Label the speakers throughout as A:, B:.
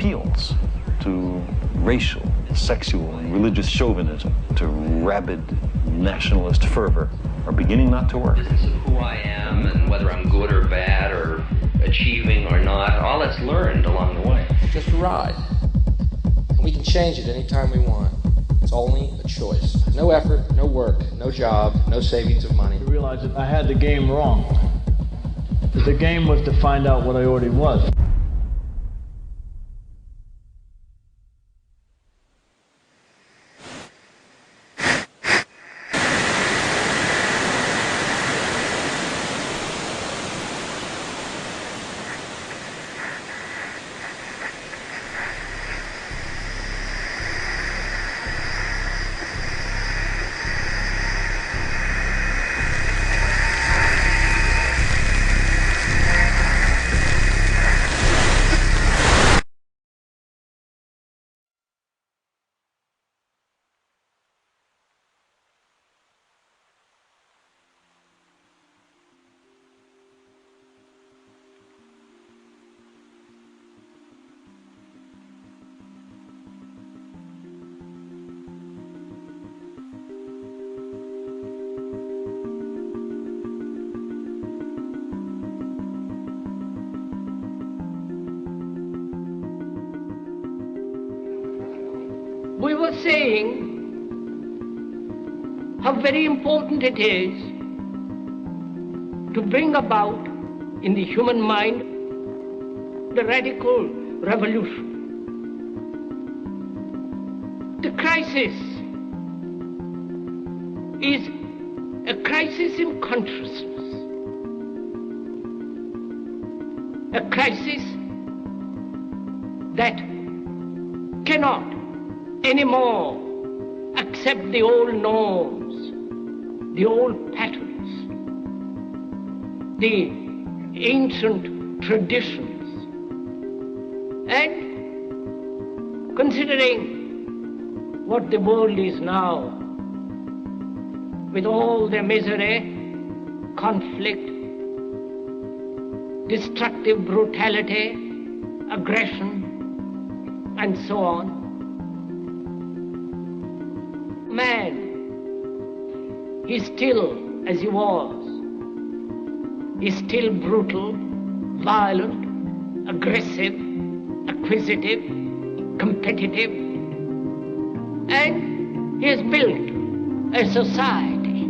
A: appeals to racial, sexual, and religious chauvinism, to rabid nationalist fervor, are beginning not to work.
B: This is who I am and whether I'm good or bad or achieving or not, all that's learned along the way.
C: Just a ride. And we can change it anytime we want. It's only a choice. No effort, no work, no job, no savings of money.
D: I realized that I had the game wrong. That the game was to find out what I already was.
E: We were saying how very important it is to bring about in the human mind the radical revolution. The crisis is a crisis in consciousness, a crisis that cannot anymore accept the old norms, the old patterns, the ancient traditions. And considering what the world is now, with all their misery, conflict, destructive brutality, aggression, and so on, man is still as he was. He's still brutal, violent, aggressive, acquisitive, competitive, and he has built a society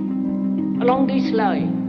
E: along these lines.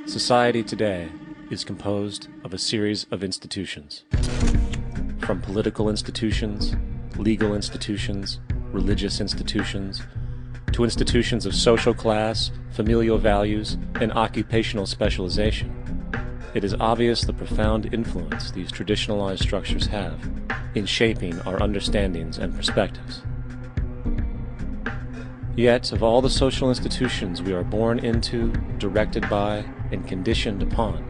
F: Society today is composed of a series of institutions. From political institutions, legal institutions, religious institutions, to institutions of social class, familial values, and occupational specialization. It is obvious the profound influence these traditionalized structures have in shaping our understandings and perspectives. Yet, of all the social institutions we are born into, directed by, and conditioned upon,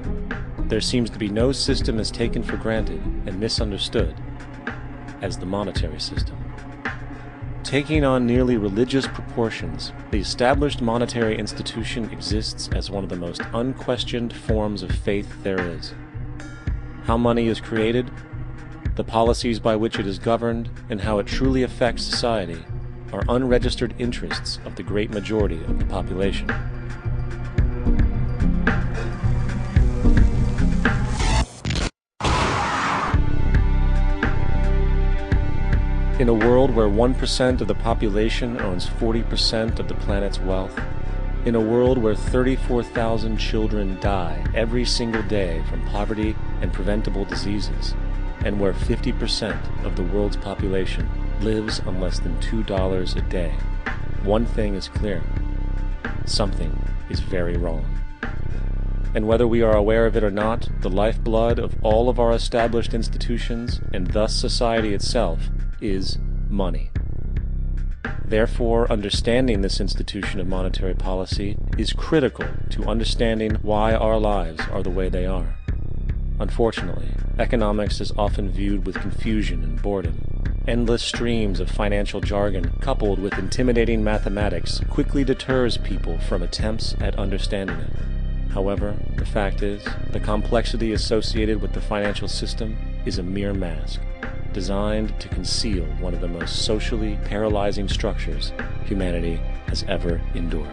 F: there seems to be no system as taken for granted and misunderstood as the monetary system. Taking on nearly religious proportions, the established monetary institution exists as one of the most unquestioned forms of faith there is. How money is created, the policies by which it is governed, and how it truly affects society are unregistered interests of the great majority of the population. In a world where 1% of the population owns 40% of the planet's wealth, in a world where 34,000 children die every single day from poverty and preventable diseases, and where 50% of the world's population lives on less than $2 a day, one thing is clear: something is very wrong. And whether we are aware of it or not, the lifeblood of all of our established institutions, and thus society itself, is money. Therefore, understanding this institution of monetary policy is critical to understanding why our lives are the way they are. Unfortunately, economics is often viewed with confusion and boredom. Endless streams of financial jargon coupled with intimidating mathematics quickly deters people from attempts at understanding it. However, the fact is, the complexity associated with the financial system is a mere mask, designed to conceal one of the most socially paralyzing structures humanity has ever endured.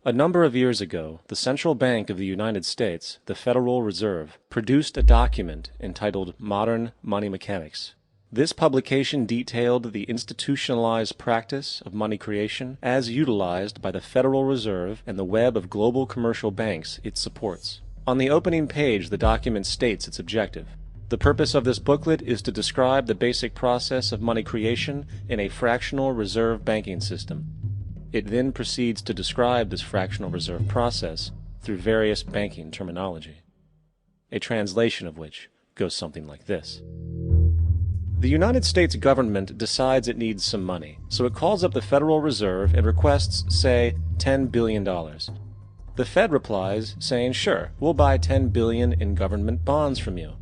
F: A number of years ago, the Central Bank of the United States, the Federal Reserve, produced a document entitled Modern Money Mechanics. This publication detailed the institutionalized practice of money creation as utilized by the Federal Reserve and the web of global commercial banks it supports. On the opening page, the document states its objective. The purpose of this booklet is to describe the basic process of money creation in a fractional reserve banking system. It then proceeds to describe this fractional reserve process through various banking terminology, a translation of which goes something like this. The United States government decides it needs some money, so it calls up the Federal Reserve and requests, say, $10 billion. The Fed replies, saying, sure, we'll buy $10 billion in government bonds from you.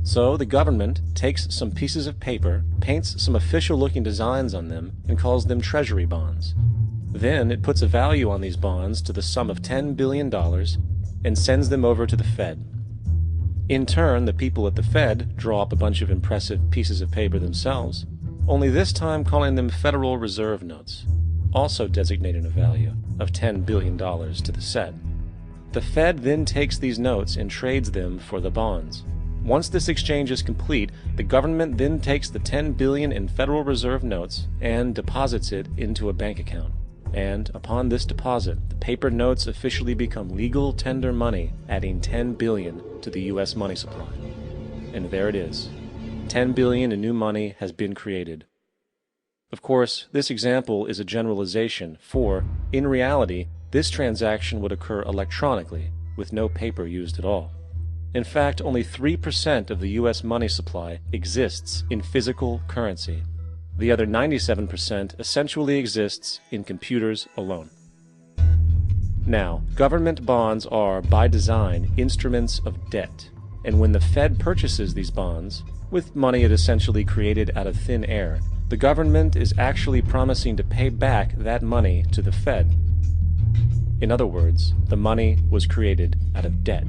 F: So the government takes some pieces of paper, paints some official-looking designs on them, and calls them treasury bonds. Then it puts a value on these bonds to the sum of $10 billion and sends them over to the Fed. In turn, the people at the Fed draw up a bunch of impressive pieces of paper themselves, only this time calling them Federal Reserve notes, also designating a value of $10 billion to the Fed. The Fed then takes these notes and trades them for the bonds. Once this exchange is complete, the government then takes the $10 billion in Federal Reserve notes and deposits it into a bank account. And upon this deposit, the paper notes officially become legal tender money, adding $10 billion to the U.S. money supply. And there it is. $10 billion in new money has been created. Of course, this example is a generalization, for, in reality, this transaction would occur electronically, with no paper used at all. In fact, only 3% of the U.S. money supply exists in physical currency. The other 97% essentially exists in computers alone. Now, government bonds are, by design, instruments of debt, and when the Fed purchases these bonds, with money it essentially created out of thin air, the government is actually promising to pay back that money to the Fed. In other words, the money was created out of debt.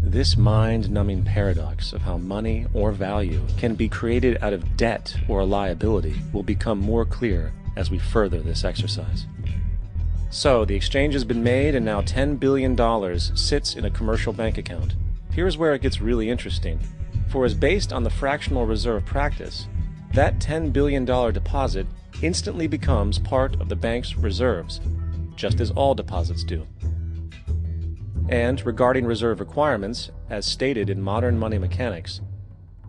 F: This mind-numbing paradox of how money or value can be created out of debt or a liability will become more clear as we further this exercise. So, the exchange has been made and now $10 billion sits in a commercial bank account. Here's where it gets really interesting. For as based on the fractional reserve practice, that $10 billion deposit instantly becomes part of the bank's reserves, just as all deposits do. And regarding reserve requirements, as stated in modern money mechanics,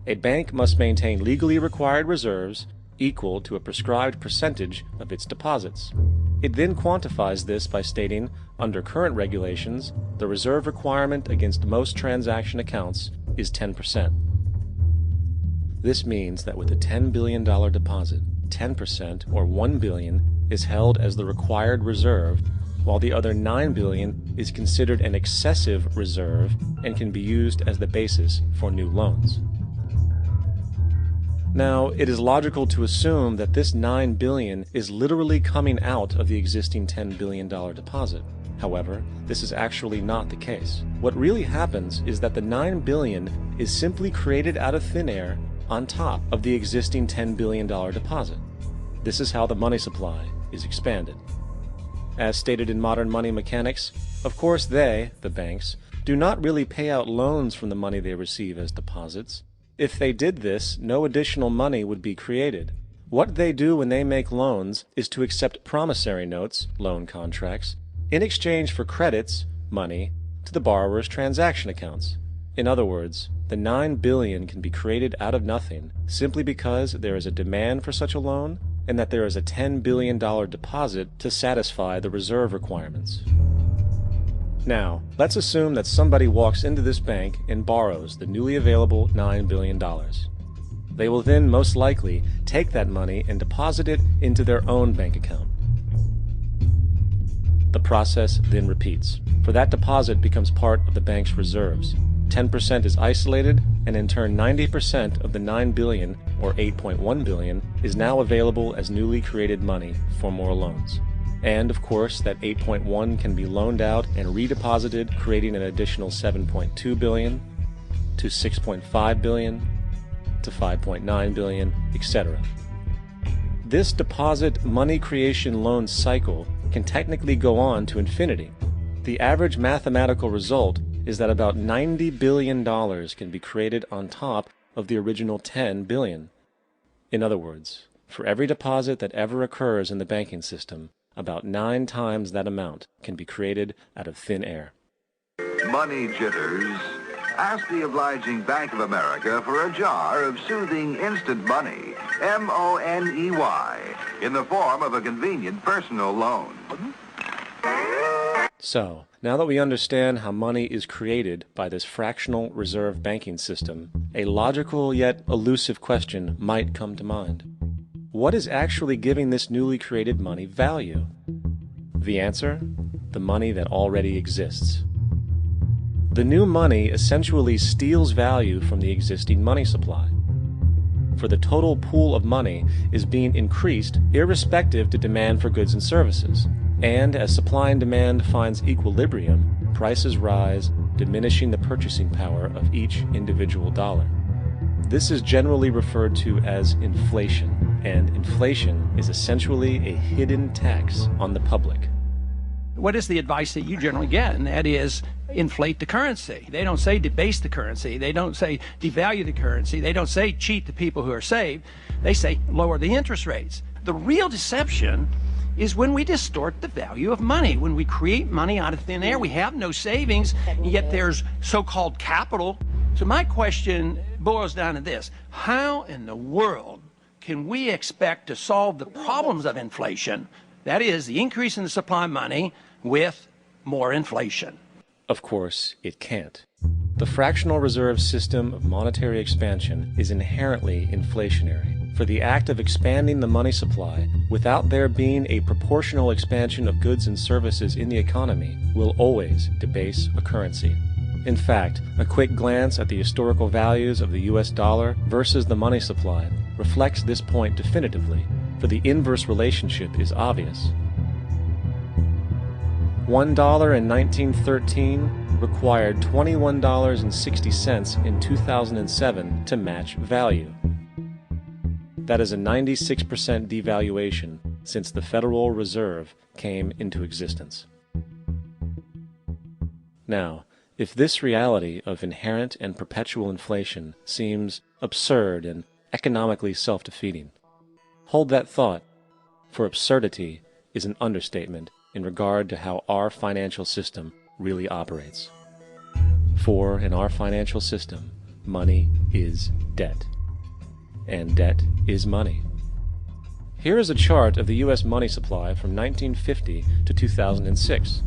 F: a bank must maintain legally required reserves equal to a prescribed percentage of its deposits. It then quantifies this by stating, under current regulations, the reserve requirement against most transaction accounts is 10%. This means that with a $10 billion deposit, 10% or $1 billion is held as the required reserve, while the other $9 billion is considered an excessive reserve and can be used as the basis for new loans. Now, it is logical to assume that this $9 billion is literally coming out of the existing $10 billion deposit. However, this is actually not the case. What really happens is that the $9 billion is simply created out of thin air on top of the existing $10 billion deposit. This is how the money supply is expanded. As stated in modern money mechanics, of course they, the banks, do not really pay out loans from the money they receive as deposits. If they did this, no additional money would be created. What they do when they make loans is to accept promissory notes, loan contracts, in exchange for credits, money, to the borrower's transaction accounts. In other words, the $9 billion can be created out of nothing simply because there is a demand for such a loan and that there is a $10 billion deposit to satisfy the reserve requirements. Now, let's assume that somebody walks into this bank and borrows the newly available $9 billion. They will then most likely take that money and deposit it into their own bank account. The process then repeats, for that deposit becomes part of the bank's reserves. 10% is isolated, and in turn 90% of the $9 billion, or $8.1 billion, is now available as newly created money for more loans. And of course, that 8.1 can be loaned out and redeposited, creating an additional 7.2 billion, to 6.5 billion, to 5.9 billion, etc. This deposit money creation loan cycle can technically go on to infinity. The average mathematical result is that about $90 billion can be created on top of the original $10 billion. In other words, for every deposit that ever occurs in the banking system, about 9 times that amount can be created out of thin air.
G: Money jitters. Ask the obliging Bank of America for a jar of soothing instant money, M-O-N-E-Y, in the form of a convenient personal loan.
F: So, now that we understand how money is created by this fractional reserve banking system, a logical yet elusive question might come to mind. What is actually giving this newly created money value? The answer? The money that already exists. The new money essentially steals value from the existing money supply. For the total pool of money is being increased irrespective to demand for goods and services. And as supply and demand finds equilibrium, prices rise, diminishing the purchasing power of each individual dollar. This is generally referred to as inflation, and inflation is essentially a hidden tax on the public.
H: What is the advice that you generally get? And that is inflate the currency. They don't say debase the currency. They don't say devalue the currency. They don't say cheat the people who are saved. They say lower the interest rates. The real deception is when we distort the value of money. When we create money out of thin air, we have no savings, and yet there's so-called capital. So my question boils down to this. How in the world can we expect to solve the problems of inflation, that is, the increase in the supply of money, with more inflation?
F: Of course, it can't. The fractional reserve system of monetary expansion is inherently inflationary. For the act of expanding the money supply, without there being a proportional expansion of goods and services in the economy, will always debase a currency. In fact, a quick glance at the historical values of the US dollar versus the money supply reflects this point definitively, for the inverse relationship is obvious. $1 in 1913 required $21.60 in 2007 to match value. That is a 96% devaluation since the Federal Reserve came into existence. Now, if this reality of inherent and perpetual inflation seems absurd and economically self-defeating, hold that thought, for absurdity is an understatement in regard to how our financial system really operates. For in our financial system, money is debt. And debt is money. Here is a chart of the U.S. money supply from 1950 to 2006.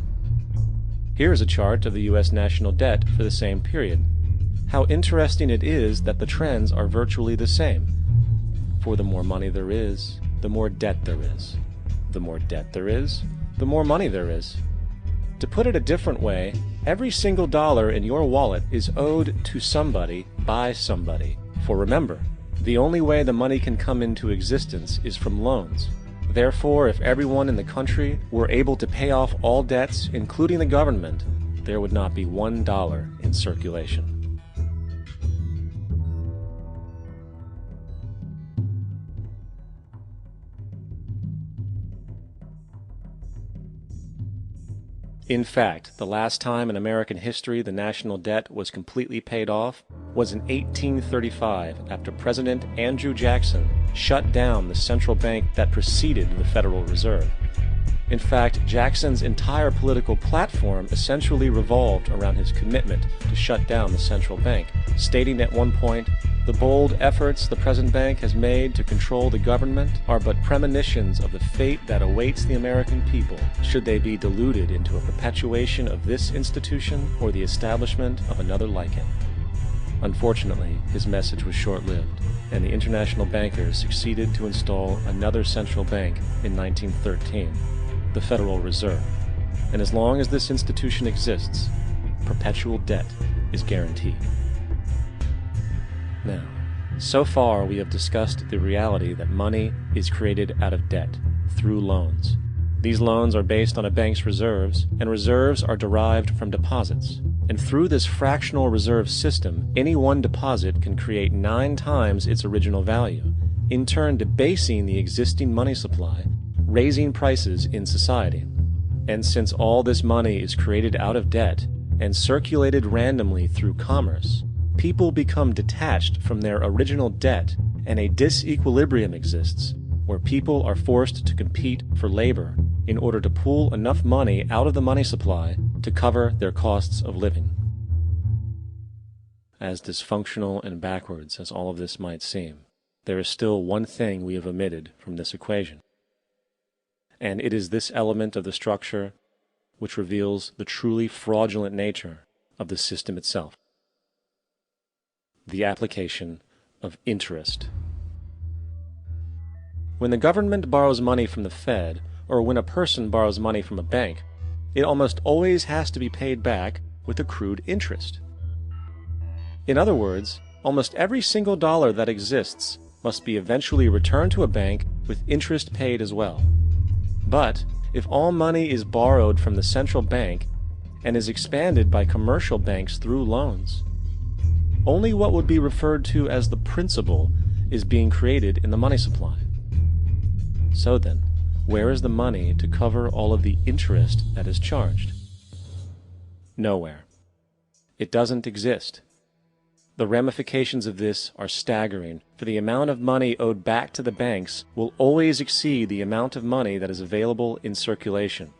F: Here is a chart of the U.S. national debt for the same period. How interesting it is that the trends are virtually the same. For the more money there is, the more debt there is. The more debt there is, the more money there is. To put it a different way, every single dollar in your wallet is owed to somebody by somebody. For remember, the only way the money can come into existence is from loans. Therefore, if everyone in the country were able to pay off all debts, including the government, there would not be $1 in circulation. In fact, the last time in American history the national debt was completely paid off was in 1835, after President Andrew Jackson shut down the central bank that preceded the Federal Reserve. In fact, Jackson's entire political platform essentially revolved around his commitment to shut down the central bank, stating at one point, "The bold efforts the present bank has made to control the government are but premonitions of the fate that awaits the American people should they be deluded into a perpetuation of this institution or the establishment of another like it." Unfortunately, his message was short-lived, and the international bankers succeeded to install another central bank in 1913, the Federal Reserve. And as long as this institution exists, perpetual debt is guaranteed. Now, so far we have discussed the reality that money is created out of debt, through loans. These loans are based on a bank's reserves, and reserves are derived from deposits. And through this fractional reserve system, any one deposit can create 9 times its original value, in turn debasing the existing money supply, raising prices in society. And since all this money is created out of debt and circulated randomly through commerce, people become detached from their original debt, and a disequilibrium exists where people are forced to compete for labor in order to pool enough money out of the money supply to cover their costs of living. As dysfunctional and backwards as all of this might seem, there is still one thing we have omitted from this equation. And it is this element of the structure which reveals the truly fraudulent nature of the system itself: the application of interest. When the government borrows money from the Fed, or when a person borrows money from a bank, it almost always has to be paid back with accrued interest. In other words, almost every single dollar that exists must be eventually returned to a bank with interest paid as well. But if all money is borrowed from the central bank and is expanded by commercial banks through loans, only what would be referred to as the principal is being created in the money supply. So then, where is the money to cover all of the interest that is charged? Nowhere. It doesn't exist. The ramifications of this are staggering, for the amount of money owed back to the banks will always exceed the amount of money that is available in circulation.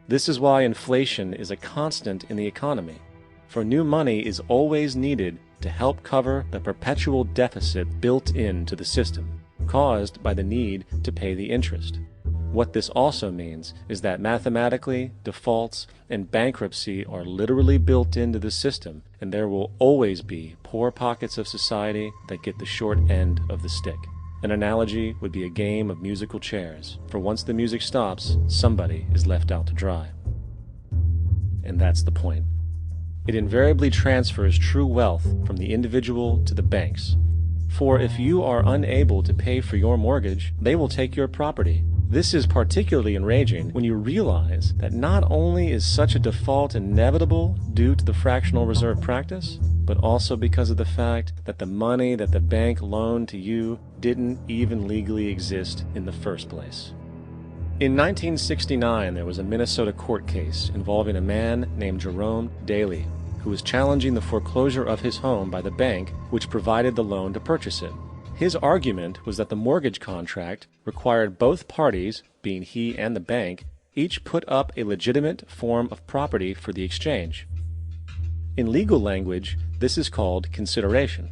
F: This is why inflation is a constant in the economy, for new money is always needed to help cover the perpetual deficit built into the system, caused by the need to pay the interest. What this also means is that mathematically, defaults and bankruptcy are literally built into the system, and there will always be poor pockets of society that get the short end of the stick. An analogy would be a game of musical chairs, for once the music stops, somebody is left out to dry. And that's the point. It invariably transfers true wealth from the individual to the banks. For if you are unable to pay for your mortgage, they will take your property. This is particularly enraging when you realize that not only is such a default inevitable due to the fractional reserve practice, but also because of the fact that the money that the bank loaned to you didn't even legally exist in the first place. In 1969, there was a Minnesota court case involving a man named Jerome Daly, who was challenging the foreclosure of his home by the bank which provided the loan to purchase it. His argument was that the mortgage contract required both parties, being he and the bank, each put up a legitimate form of property for the exchange. In legal language, this is called consideration.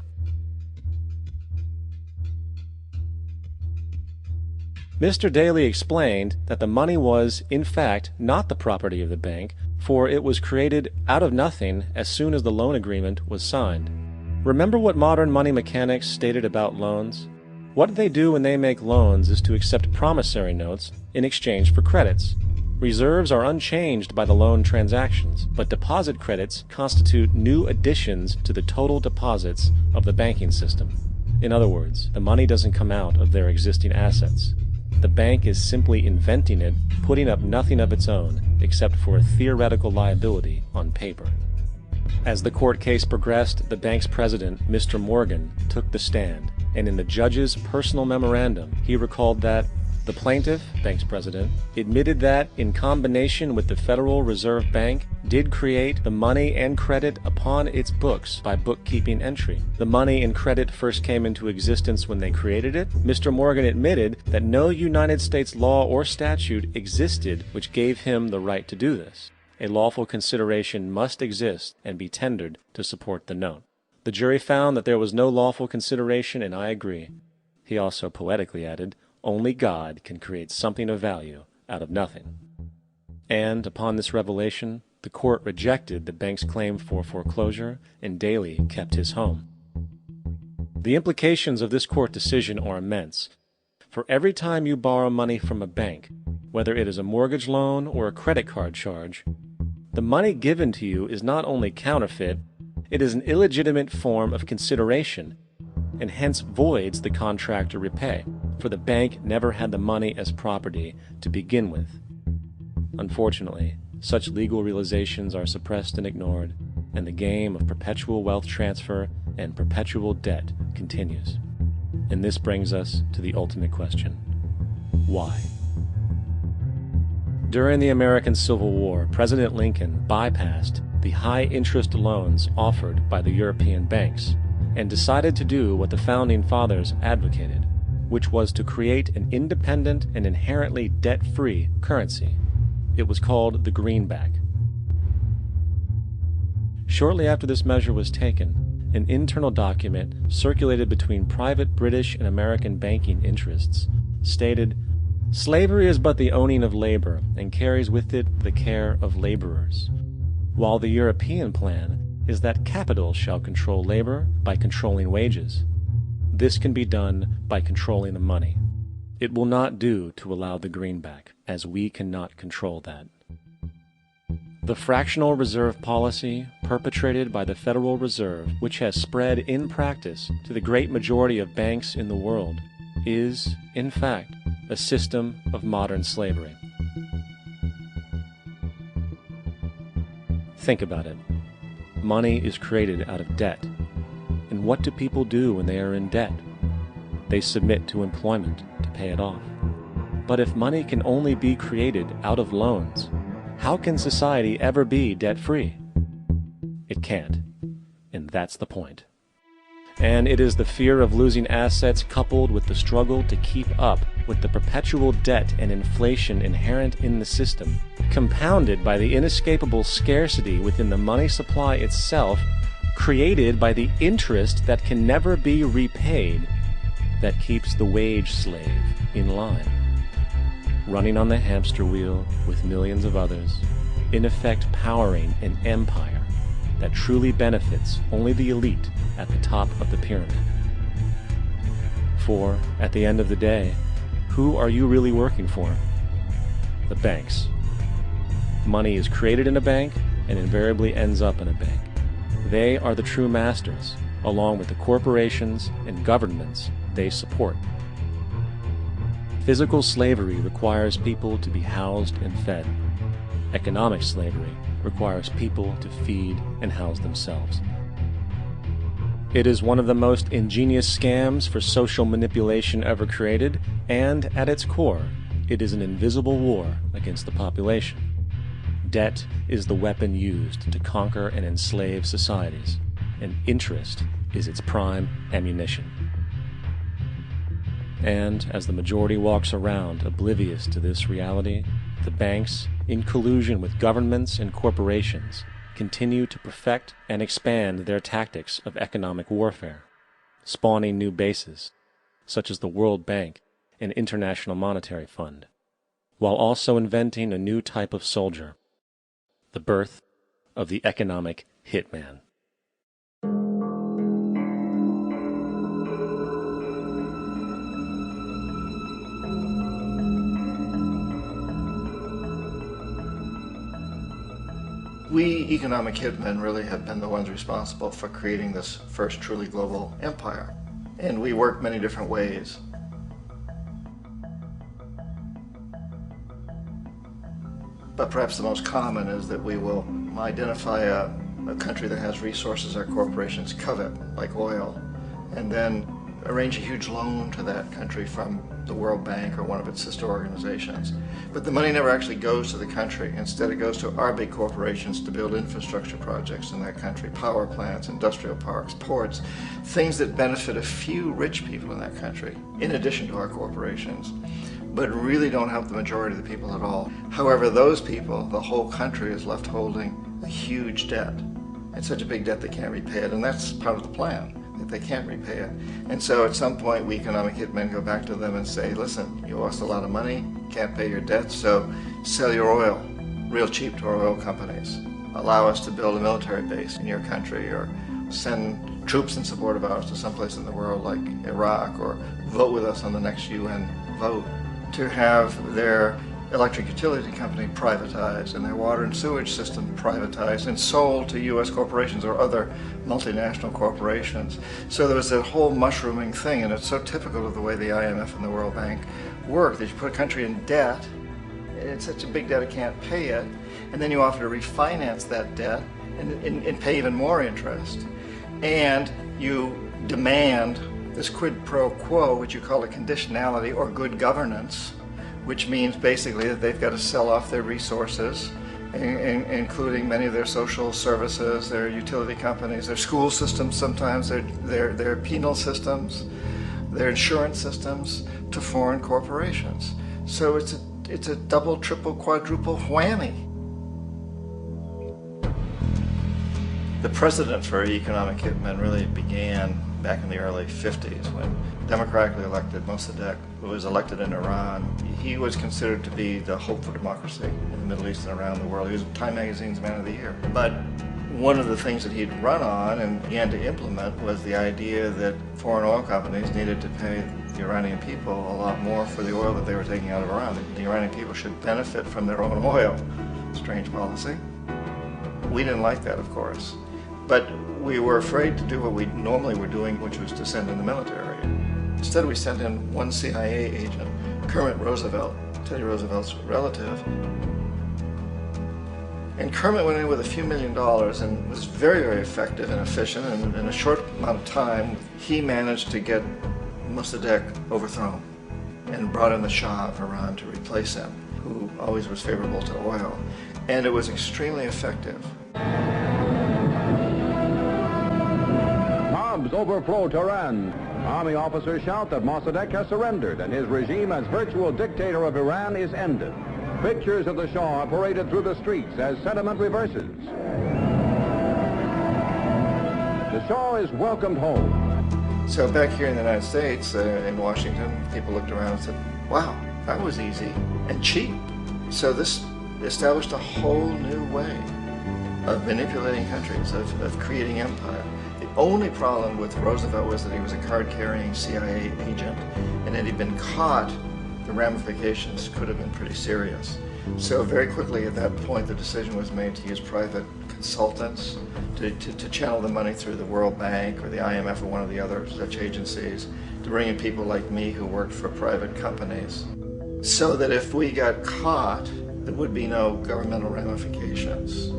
F: Mr. Daly explained that the money was, in fact, not the property of the bank, for it was created out of nothing as soon as the loan agreement was signed. Remember what modern money mechanics stated about loans? What they do when they make loans is to accept promissory notes in exchange for credits. Reserves are unchanged by the loan transactions, but deposit credits constitute new additions to the total deposits of the banking system. In other words, the money doesn't come out of their existing assets. the bank is simply inventing it, putting up nothing of its own except for a theoretical liability on paper. As the court case progressed, the bank's president, Mr. Morgan, took the stand, and in the judge's personal memorandum, he recalled that the plaintiff, bank's president, admitted that, in combination with the Federal Reserve Bank, did create the money and credit upon its books by bookkeeping entry. The money and credit first came into existence when they created it. Mr. Morgan admitted that no United States law or statute existed which gave him the right to do this. A lawful consideration must exist and be tendered to support the note. The jury found that there was no lawful consideration, and I agree. He also poetically added, only God can create something of value out of nothing. And upon this revelation, the court rejected the bank's claim for foreclosure, and Daly kept his home. The implications of this court decision are immense. For every time you borrow money from a bank, whether it is a mortgage loan or a credit card charge, the money given to you is not only counterfeit, it is an illegitimate form of consideration, and hence voids the contract to repay, for the bank never had the money as property to begin with. Unfortunately, such legal realizations are suppressed and ignored, and the game of perpetual wealth transfer and perpetual debt continues. And this brings us to the ultimate question: why? During the American Civil War, President Lincoln bypassed the high-interest loans offered by the European banks and decided to do what the Founding Fathers advocated, which was to create an independent and inherently debt-free currency. It was called the greenback. Shortly after this measure was taken, an internal document circulated between private British and American banking interests stated, "Slavery is but the owning of labor, and carries with it the care of laborers, while the European plan is that capital shall control labor by controlling wages. This can be done by controlling the money. It will not do to allow the greenback, as we cannot control that." The fractional reserve policy perpetrated by the Federal Reserve, which has spread in practice to the great majority of banks in the world, is, in fact, a system of modern slavery. Think about it. Money is created out of debt. And what do people do when they are in debt? They submit to employment to pay it off. But if money can only be created out of loans, how can society ever be debt-free? It can't. And that's the point. And it is the fear of losing assets coupled with the struggle to keep up with the perpetual debt and inflation inherent in the system, compounded by the inescapable scarcity within the money supply itself, created by the interest that can never be repaid, that keeps the wage slave in line, running on the hamster wheel with millions of others, in effect powering an empire that truly benefits only the elite at the top of the pyramid. For, at the end of the day, who are you really working for? The banks. Money is created in a bank and invariably ends up in a bank. They are the true masters, along with the corporations and governments they support. Physical slavery requires people to be housed and fed. Economic slavery requires people to feed and house themselves. It is one of the most ingenious scams for social manipulation ever created, and at its core, it is an invisible war against the population. Debt is the weapon used to conquer and enslave societies, and interest is its prime ammunition. And as the majority walks around oblivious to this reality, the banks, in collusion with governments and corporations, continue to perfect and expand their tactics of economic warfare, spawning new bases, such as the World Bank and International Monetary Fund, while also inventing a new type of soldier, the birth of the economic hitman.
I: We economic hitmen really have been the ones responsible for creating this first truly global empire. And we work many different ways. But perhaps the most common is that we will identify a country that has resources our corporations covet, like oil, and then arrange a huge loan to that country from the World Bank or one of its sister organizations. But the money never actually goes to the country. Instead, it goes to our big corporations to build infrastructure projects in that country, power plants, industrial parks, ports, things that benefit a few rich people in that country, in addition to our corporations, but really don't help the majority of the people at all. However, those people, the whole country, is left holding a huge debt. It's such a big debt they can't repay it, and that's part of the plan, that they can't repay it. And so at some point, we economic hitmen go back to them and say, listen, you owe us a lot of money, can't pay your debts, so sell your oil real cheap to our oil companies. Allow us to build a military base in your country, or send troops in support of ours to someplace in the world like Iraq, or vote with us on the next UN vote. To have their electric utility company privatized and their water and sewage system privatized and sold to U.S. corporations or other multinational corporations. So there was that whole mushrooming thing, and it's so typical of the way the IMF and the World Bank work, that you put a country in debt, it's such a big debt it can't pay it, and then you offer to refinance that debt and pay even more interest. And you demand this quid pro quo, which you call a conditionality or good governance, which means basically that they've got to sell off their resources, including many of their social services, their utility companies, their school systems sometimes, their penal systems, their insurance systems, to foreign corporations. So it's a double, triple, quadruple whammy. The precedent for economic hitmen really began back in the early 50s when democratically elected Mossadegh, who was elected in Iran. He was considered to be the hope for democracy in the Middle East and around the world. He was Time Magazine's Man of the Year. But one of the things that he'd run on and began to implement was the idea that foreign oil companies needed to pay the Iranian people a lot more for the oil that they were taking out of Iran. The Iranian people should benefit from their own oil. Strange policy. We didn't like that, of course. But we were afraid to do what we normally were doing, which was to send in the military. Instead, we sent in one CIA agent, Kermit Roosevelt, Teddy Roosevelt's relative. And Kermit went in with a few $1 million and was very, very effective and efficient. And in a short amount of time, he managed to get Mossadegh overthrown and brought in the Shah of Iran to replace him, who always was favorable to oil. And it was extremely effective.
J: Bombs overflow Tehran. Army officers shout that Mossadegh has surrendered and his regime as virtual dictator of Iran is ended. Pictures of the Shah are paraded through the streets as sentiment reverses. The Shah is welcomed home.
I: So back here in the United States, in Washington, people looked around and said, wow, that was easy and cheap. So this established a whole new way of manipulating countries, of creating empire. The only problem with Roosevelt was that he was a card-carrying CIA agent, and had he been caught, the ramifications could have been pretty serious. So very quickly at that point, the decision was made to use private consultants to channel the money through the World Bank or the IMF or one of the other such agencies, to bring in people like me who worked for private companies, so that if we got caught, there would be no governmental ramifications.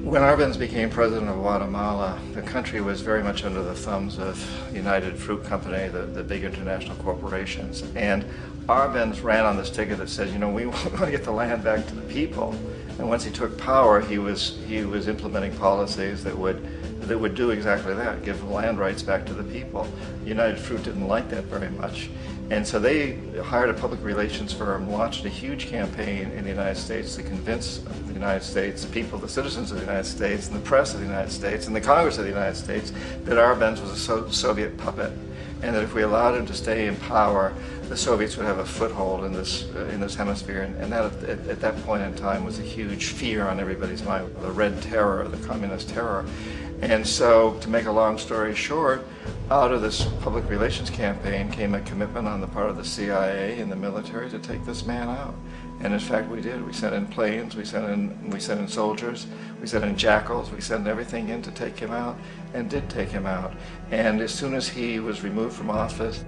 I: When Arbenz became president of Guatemala, the country was very much under the thumbs of United Fruit Company, the big international corporations. And Arbenz ran on this ticket that said, you know, we want to get the land back to the people. And once he took power, he was implementing policies that would do exactly that, give land rights back to the people. United Fruit didn't like that very much. And so they hired a public relations firm, launched a huge campaign in the United States to convince the United States, the people, the citizens of the United States, and the press of the United States, and the Congress of the United States, that Arbenz was a Soviet puppet, and that if we allowed him to stay in power, the Soviets would have a foothold in this hemisphere. And that, at that point in time, was a huge fear on everybody's mind, the Red Terror, the Communist Terror. And so, to make a long story short, Out of this public relations campaign came a commitment on the part of the CIA and the military to take this man out. And in fact, we did. We sent in planes, we sent in soldiers, we sent in jackals, we sent everything in to take him out, and did take him out. And as soon as he was removed from office,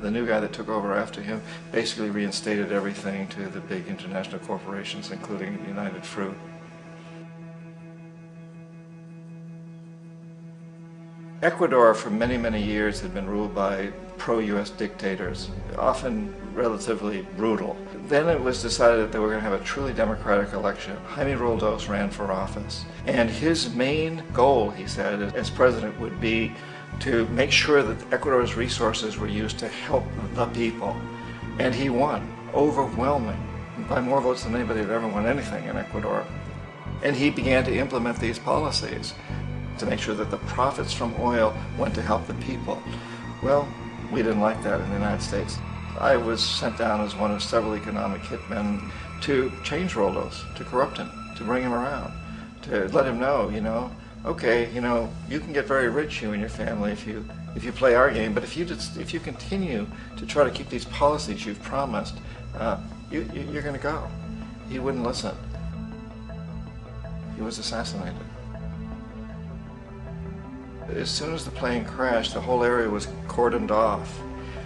I: the new guy that took over after him basically reinstated everything to the big international corporations, including United Fruit. Ecuador for many, many years had been ruled by pro-US dictators, often relatively brutal. Then it was decided that they were going to have a truly democratic election. Jaime Roldos ran for office. And his main goal, he said, as president would be to make sure that Ecuador's resources were used to help the people. And he won, overwhelming, by more votes than anybody had ever won anything in Ecuador. And he began to implement these policies to make sure that the profits from oil went to help the people. Well, we didn't like that in the United States. I was sent down as one of several economic hitmen to change Roldos, to corrupt him, to bring him around, to let him know, okay, you can get very rich, you and your family, if you play our game, but if you continue to try to keep these policies you've promised, you're going to go. He wouldn't listen. He was assassinated. As soon as the plane crashed, the whole area was cordoned off.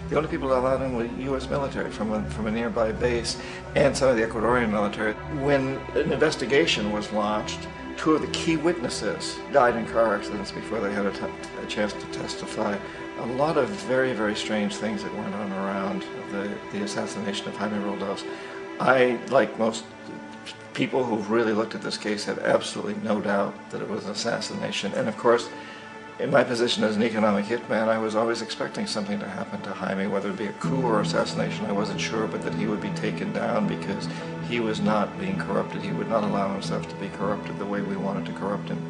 I: The only people allowed in were U.S. military from a nearby base and some of the Ecuadorian military. When an investigation was launched, two of the key witnesses died in car accidents before they had a chance to testify. A lot of very, very strange things that went on around the assassination of Jaime Roldos. I, like most people who've really looked at this case, have absolutely no doubt that it was an assassination. And of course, in my position as an economic hitman, I was always expecting something to happen to Jaime, whether it be a coup or assassination, I wasn't sure, but that he would be taken down because he was not being corrupted. He would not allow himself to be corrupted the way we wanted to corrupt him.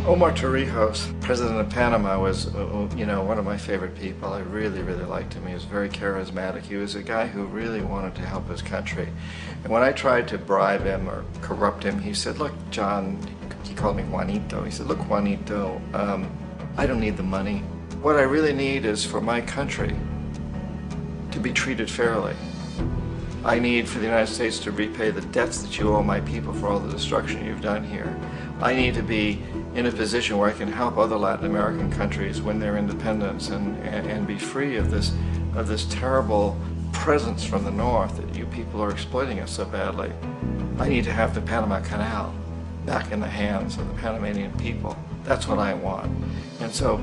I: Omar Torrijos, president of Panama, was, one of my favorite people. I really, really liked him. He was very charismatic. He was a guy who really wanted to help his country. And when I tried to bribe him or corrupt him, he said, look, John, he called me Juanito. He said, look, Juanito, I don't need the money. What I really need is for my country to be treated fairly. I need for the United States to repay the debts that you owe my people for all the destruction you've done here. I need to be in a position where I can help other Latin American countries win their independence and be free of this terrible presence from the north that you people are exploiting us so badly. I need to have the Panama Canal back in the hands of the Panamanian people. That's what I want. And so,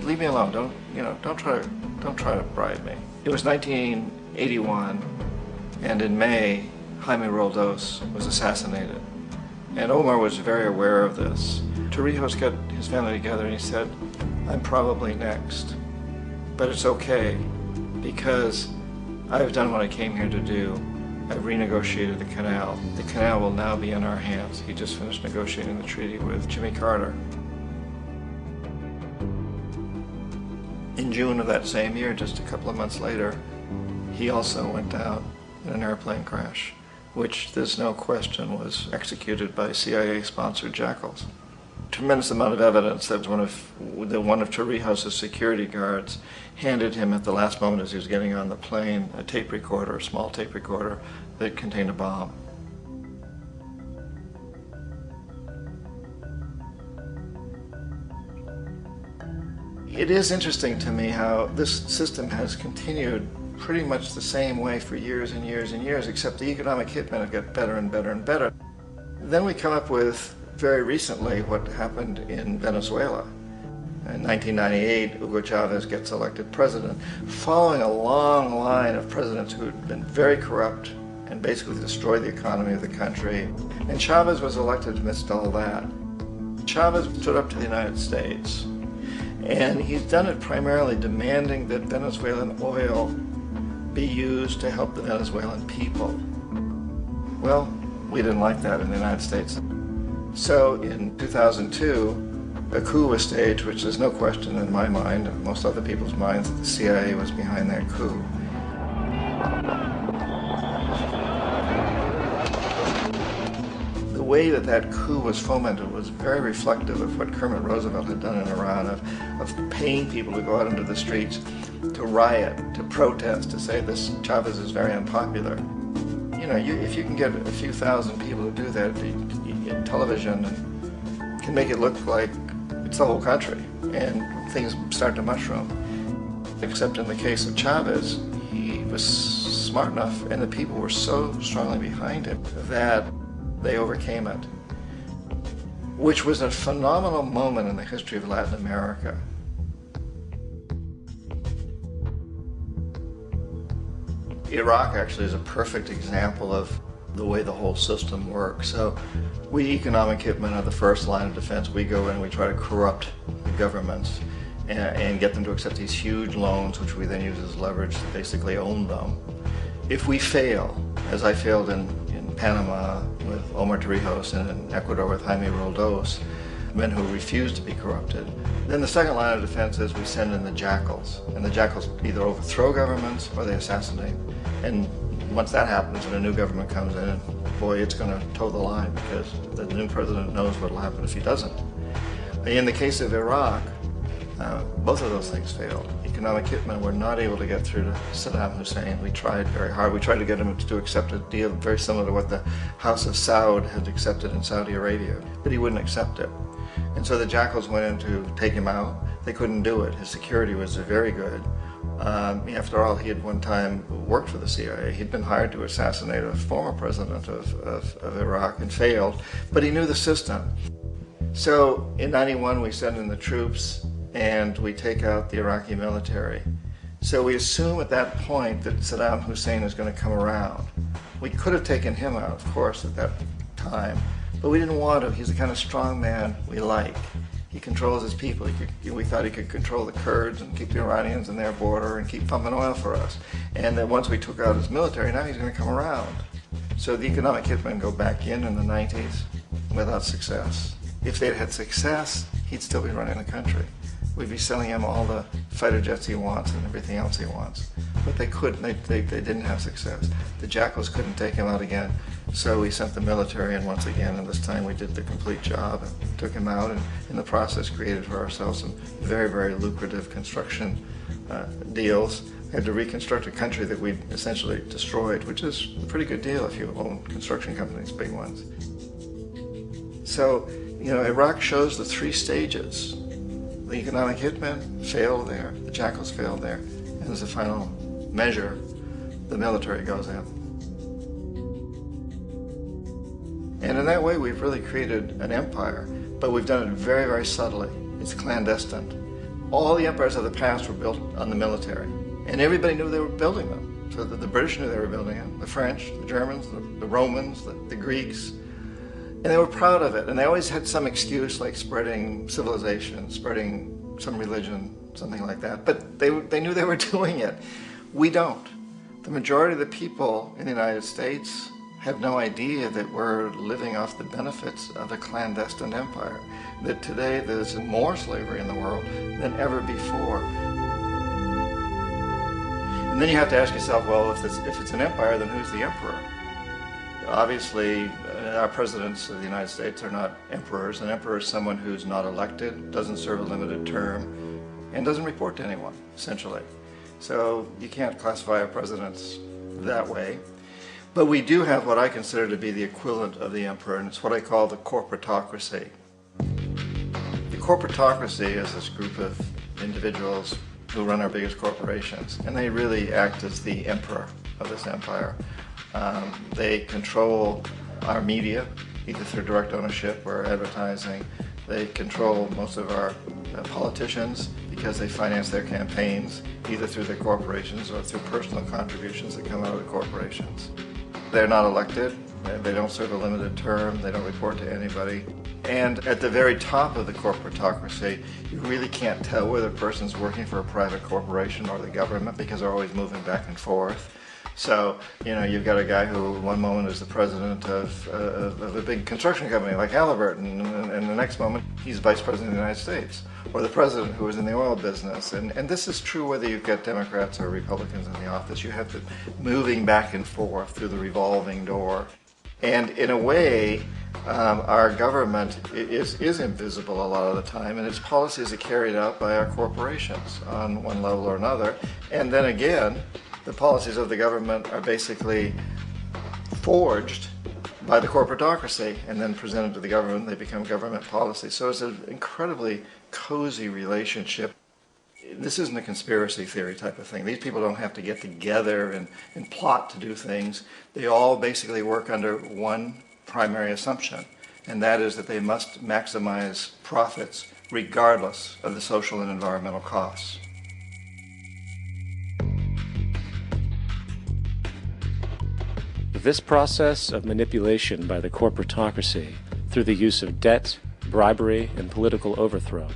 I: leave me alone. Don't try to bribe me. It was 1981, and in May, Jaime Roldos was assassinated. And Omar was very aware of this. Torrijos got his family together and he said, I'm probably next, but it's okay because I've done what I came here to do. I've renegotiated the canal. The canal will now be in our hands. He just finished negotiating the treaty with Jimmy Carter. In June of that same year, just a couple of months later, he also went down in an airplane crash, which there's no question was executed by CIA-sponsored jackals. Tremendous amount of evidence that one of Torrijos' security guards handed him at the last moment as he was getting on the plane a tape recorder, a small tape recorder that contained a bomb. It is interesting to me how this system has continued pretty much the same way for years and years and years, except the economic hitmen have got better and better and better. Then we come up with, very recently, what happened in Venezuela. In 1998, Hugo Chavez gets elected president, following a long line of presidents who had been very corrupt and basically destroyed the economy of the country. And Chavez was elected amidst all that. Chavez stood up to the United States, and he's done it primarily demanding that Venezuelan oil be used to help the Venezuelan people. Well, we didn't like that in the United States. So in 2002, a coup was staged, which there's no question in my mind, and most other people's minds, that the CIA was behind that coup. The way that that coup was fomented was very reflective of what Kermit Roosevelt had done in Iran, of paying people to go out into the streets, to riot, to protest, to say this Chavez is very unpopular. You know, if you can get a few thousand people to do that in television, and can make it look like it's the whole country, and things start to mushroom. Except in the case of Chavez, he was smart enough, and the people were so strongly behind him that they overcame it, which was a phenomenal moment in the history of Latin America. Iraq actually is a perfect example of the way the whole system works. So we economic hitmen are the first line of defense. We go in and we try to corrupt the governments and get them to accept these huge loans, which we then use as leverage to basically own them. If we fail, as I failed in Panama with Omar Torrijos and in Ecuador with Jaime Roldos, men who refused to be corrupted, then the second line of defense is we send in the jackals. And the jackals either overthrow governments or they assassinate. And once that happens and a new government comes in, boy, it's going to toe the line, because the new president knows what will happen if he doesn't. In the case of Iraq, both of those things failed. Economic hitmen were not able to get through to Saddam Hussein. We tried very hard. We tried to get him to accept a deal very similar to what the House of Saud had accepted in Saudi Arabia, but he wouldn't accept it. And so the jackals went in to take him out. They couldn't do it. His security was very good. After all, he had one time worked for the CIA. He'd been hired to assassinate a former president of Iraq and failed, but he knew the system. So in '91, we send in the troops and we take out the Iraqi military. So we assume at that point that Saddam Hussein is going to come around. We could have taken him out, of course, at that time, but we didn't want to. He's the kind of strong man we like. He controls his people. We thought he could control the Kurds and keep the Iranians in their border and keep pumping oil for us. And then once we took out his military, now he's going to come around. So the economic hitmen go back in the 90s without success. If they'd had success, he'd still be running the country. We'd be selling him all the fighter jets he wants and everything else he wants. But they couldn't, they didn't have success. The jackals couldn't take him out again, so we sent the military in once again, and this time we did the complete job and took him out, and in the process created for ourselves some very, very lucrative construction deals. We had to reconstruct a country that we'd essentially destroyed, which is a pretty good deal if you own construction companies, big ones. So, you know, Iraq shows the three stages. The economic hitmen failed there, the jackals failed there, and as a final measure, the military goes in. And in that way, we've really created an empire, but we've done it very, very subtly. It's clandestine. All the empires of the past were built on the military, and everybody knew they were building them. So the British knew they were building them, the French, the Germans, the Romans, the Greeks. And they were proud of it, and they always had some excuse, like spreading civilization, spreading some religion, something like that. But they knew they were doing it. We don't. The majority of the people in the United States have no idea that we're living off the benefits of a clandestine empire, that today there's more slavery in the world than ever before. And then you have to ask yourself, well, if it's an empire, then who's the emperor? Obviously, our presidents of the United States are not emperors. An emperor is someone who's not elected, doesn't serve a limited term, and doesn't report to anyone, essentially. So you can't classify our presidents that way. But we do have what I consider to be the equivalent of the emperor, and it's what I call the corporatocracy. The corporatocracy is this group of individuals who run our biggest corporations, and they really act as the emperor of this empire. They control our media, either through direct ownership or advertising. They control most of our politicians because they finance their campaigns, either through their corporations or through personal contributions that come out of the corporations. They're not elected, they don't serve a limited term, they don't report to anybody. And at the very top of the corporatocracy, you really can't tell whether a person's working for a private corporation or the government because they're always moving back and forth. So, you know, you've got a guy who one moment is the president of a big construction company like Halliburton, and the next moment he's vice president of the United States, or the president who is in the oil business. And this is true whether you've got Democrats or Republicans in the office. You have to moving back and forth through the revolving door. And in a way, our government is invisible a lot of the time, and its policies are carried out by our corporations on one level or another. And then again, the policies of the government are basically forged by the corporatocracy and then presented to the government. They become government policy. So it's an incredibly cozy relationship. This isn't a conspiracy theory type of thing. These people don't have to get together and plot to do things. They all basically work under one primary assumption, and that is that they must maximize profits regardless of the social and environmental costs.
F: This process of manipulation by the corporatocracy through the use of debt, bribery, and political overthrow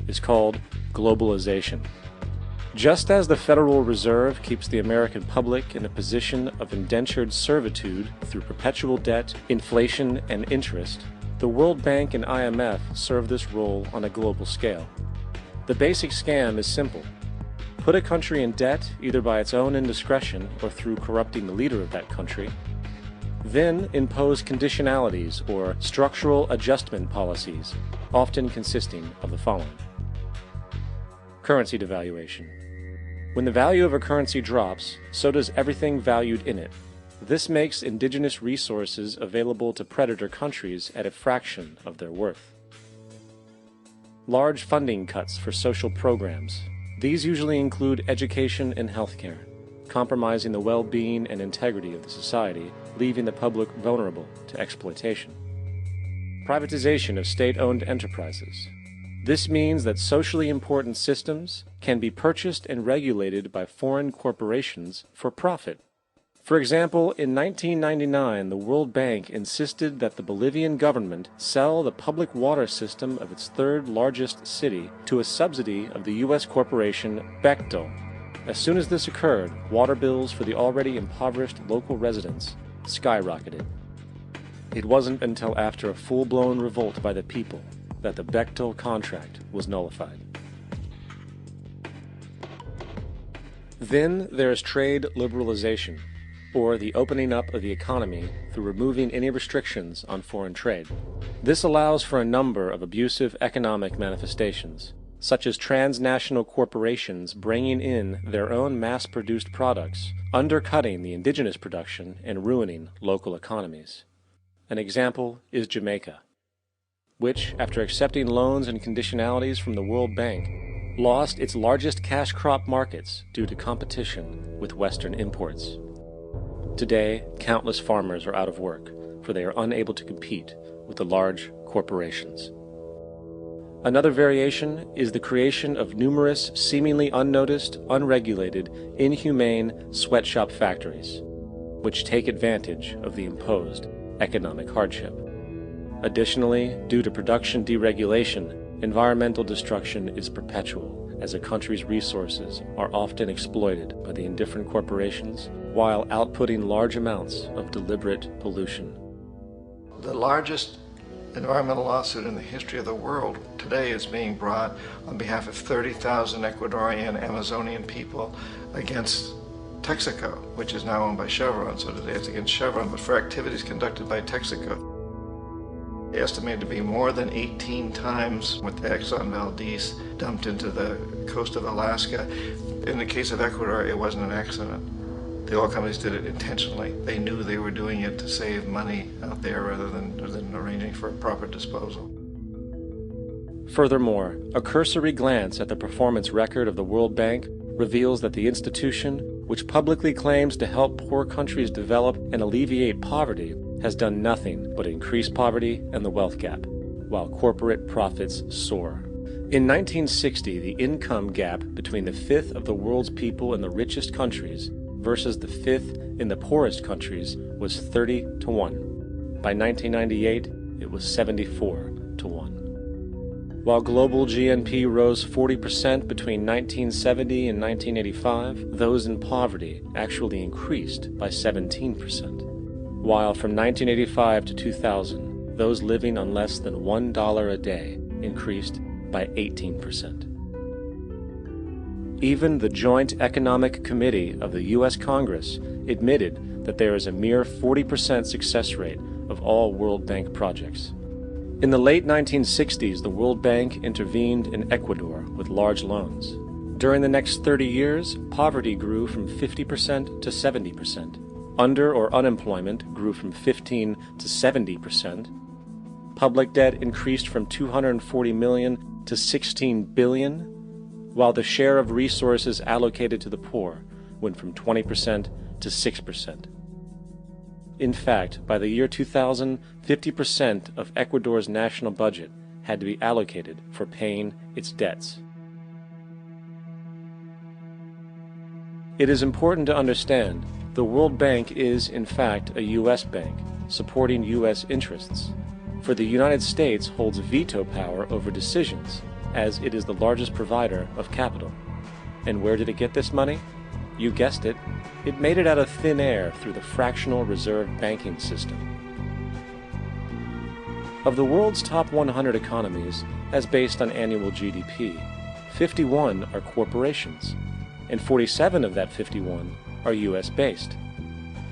F: is called globalization. Just as the Federal Reserve keeps the American public in a position of indentured servitude through perpetual debt, inflation, and interest, the World Bank and IMF serve this role on a global scale. The basic scam is simple. Put a country in debt either by its own indiscretion or through corrupting the leader of that country, then impose conditionalities or structural adjustment policies, often consisting of the following. Currency devaluation. When the value of a currency drops, so does everything valued in it. This makes indigenous resources available to predator countries at a fraction of their worth. Large funding cuts for social programs. These usually include education and healthcare, compromising the well-being and integrity of the society, leaving the public vulnerable to exploitation. Privatization of state-owned enterprises. This means that socially important systems can be purchased and regulated by foreign corporations for profit. For example, in 1999, the World Bank insisted that the Bolivian government sell the public water system of its third largest city to a subsidy of the U.S. corporation Bechtel. As soon as this occurred, water bills for the already impoverished local residents skyrocketed. It wasn't until after a full-blown revolt by the people that the Bechtel contract was nullified. Then there is trade liberalization, or the opening up of the economy through removing any restrictions on foreign trade. This allows for a number of abusive economic manifestations, such as transnational corporations bringing in their own mass-produced products, undercutting the indigenous production and ruining local economies. An example is Jamaica, which, after accepting loans and conditionalities from the World Bank, lost its largest cash crop markets due to competition with Western imports. Today, countless farmers are out of work, for they are unable to compete with the large corporations. Another variation is the creation of numerous seemingly unnoticed, unregulated, inhumane sweatshop factories, which take advantage of the imposed economic hardship. Additionally, due to production deregulation, environmental destruction is perpetual, as a country's resources are often exploited by the indifferent corporations while outputting large amounts of deliberate pollution.
I: The largest environmental lawsuit in the history of the world today is being brought on behalf of 30,000 Ecuadorian Amazonian people against Texaco, which is now owned by Chevron. So today it's against Chevron, but for activities conducted by Texaco. Estimated to be more than 18 times what the Exxon Valdez dumped into the coast of Alaska. In the case of Ecuador, it wasn't an accident. The oil companies did it intentionally. They knew they were doing it to save money out there rather than arranging for proper disposal.
F: Furthermore, a cursory glance at the performance record of the World Bank reveals that the institution, which publicly claims to help poor countries develop and alleviate poverty, has done nothing but increase poverty and the wealth gap, while corporate profits soar. In 1960, the income gap between the fifth of the world's people in the richest countries versus the fifth in the poorest countries was 30 to 1. By 1998, it was 74 to 1. While global GNP rose 40% between 1970 and 1985, those in poverty actually increased by 17%. While from 1985 to 2000, those living on less than $1 a day increased by 18%. Even the Joint Economic Committee of the U.S. Congress admitted that there is a mere 40% success rate of all World Bank projects. In the late 1960s, the World Bank intervened in Ecuador with large loans. During the next 30 years, poverty grew from 50% to 70%. Under or unemployment grew from 15 to 70%. Public debt increased from 240 million to 16 billion, while the share of resources allocated to the poor went from 20% to 6%. In fact, by the year 2000, 50% of Ecuador's national budget had to be allocated for paying its debts. It is important to understand the World Bank is, in fact, a U.S. bank, supporting U.S. interests. For the United States holds veto power over decisions, as it is the largest provider of capital. And where did it get this money? You guessed it, it made it out of thin air through the fractional reserve banking system. Of the world's top 100 economies, as based on annual GDP, 51 are corporations, and 47 of that 51 are U.S.-based.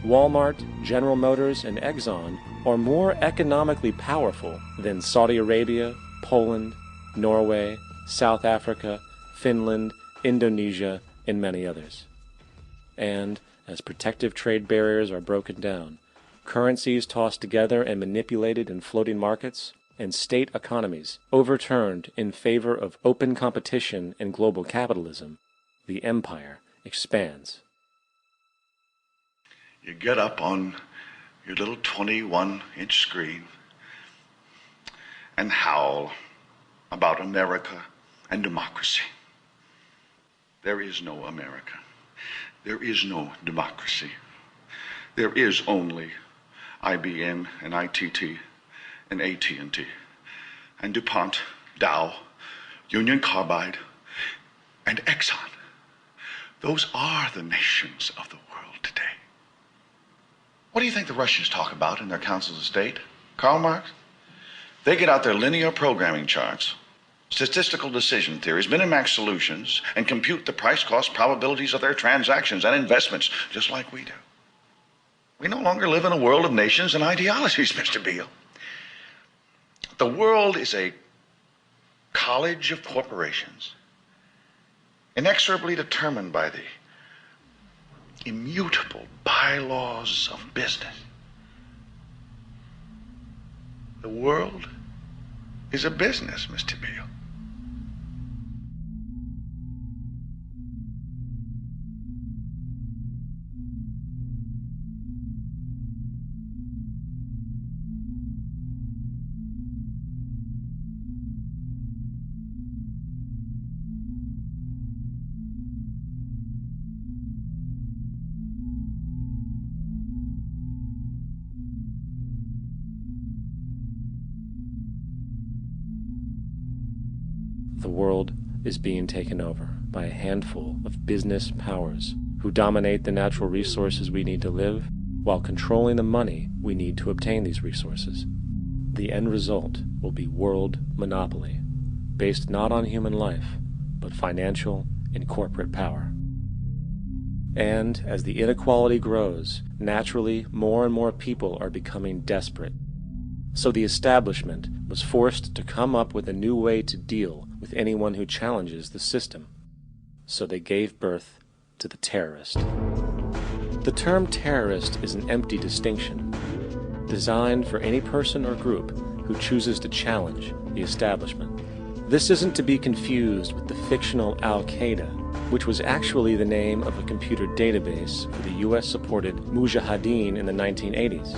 F: Walmart, General Motors, and Exxon are more economically powerful than Saudi Arabia, Poland, Norway, South Africa, Finland, Indonesia, and many others. And, as protective trade barriers are broken down, currencies tossed together and manipulated in floating markets, and state economies overturned in favor of open competition and global capitalism, the empire expands.
K: You get up on your little 21-inch screen and howl about America and democracy. There is no America. There is no democracy. There is only IBM and ITT and AT&T and DuPont, Dow, Union Carbide, and Exxon. Those are the nations of the world today. What do you think the Russians talk about in their councils of state? Karl Marx? They get out their linear programming charts, statistical decision theories, Minimax solutions, and compute the price-cost probabilities of their transactions and investments, just like we do. We no longer live in a world of nations and ideologies, Mr. Beale. The world is a college of corporations, inexorably determined by the immutable bylaws of business. The world is a business, Mr. Beale.
F: The world is being taken over by a handful of business powers who dominate the natural resources we need to live while controlling the money we need to obtain these resources. The end result will be world monopoly, based not on human life, but financial and corporate power. And as the inequality grows, naturally more and more people are becoming desperate. So the establishment was forced to come up with a new way to deal with anyone who challenges the system. So they gave birth to the terrorist. The term terrorist is an empty distinction, designed for any person or group who chooses to challenge the establishment. This isn't to be confused with the fictional Al-Qaeda, which was actually the name of a computer database for the US-supported Mujahideen in the 1980s.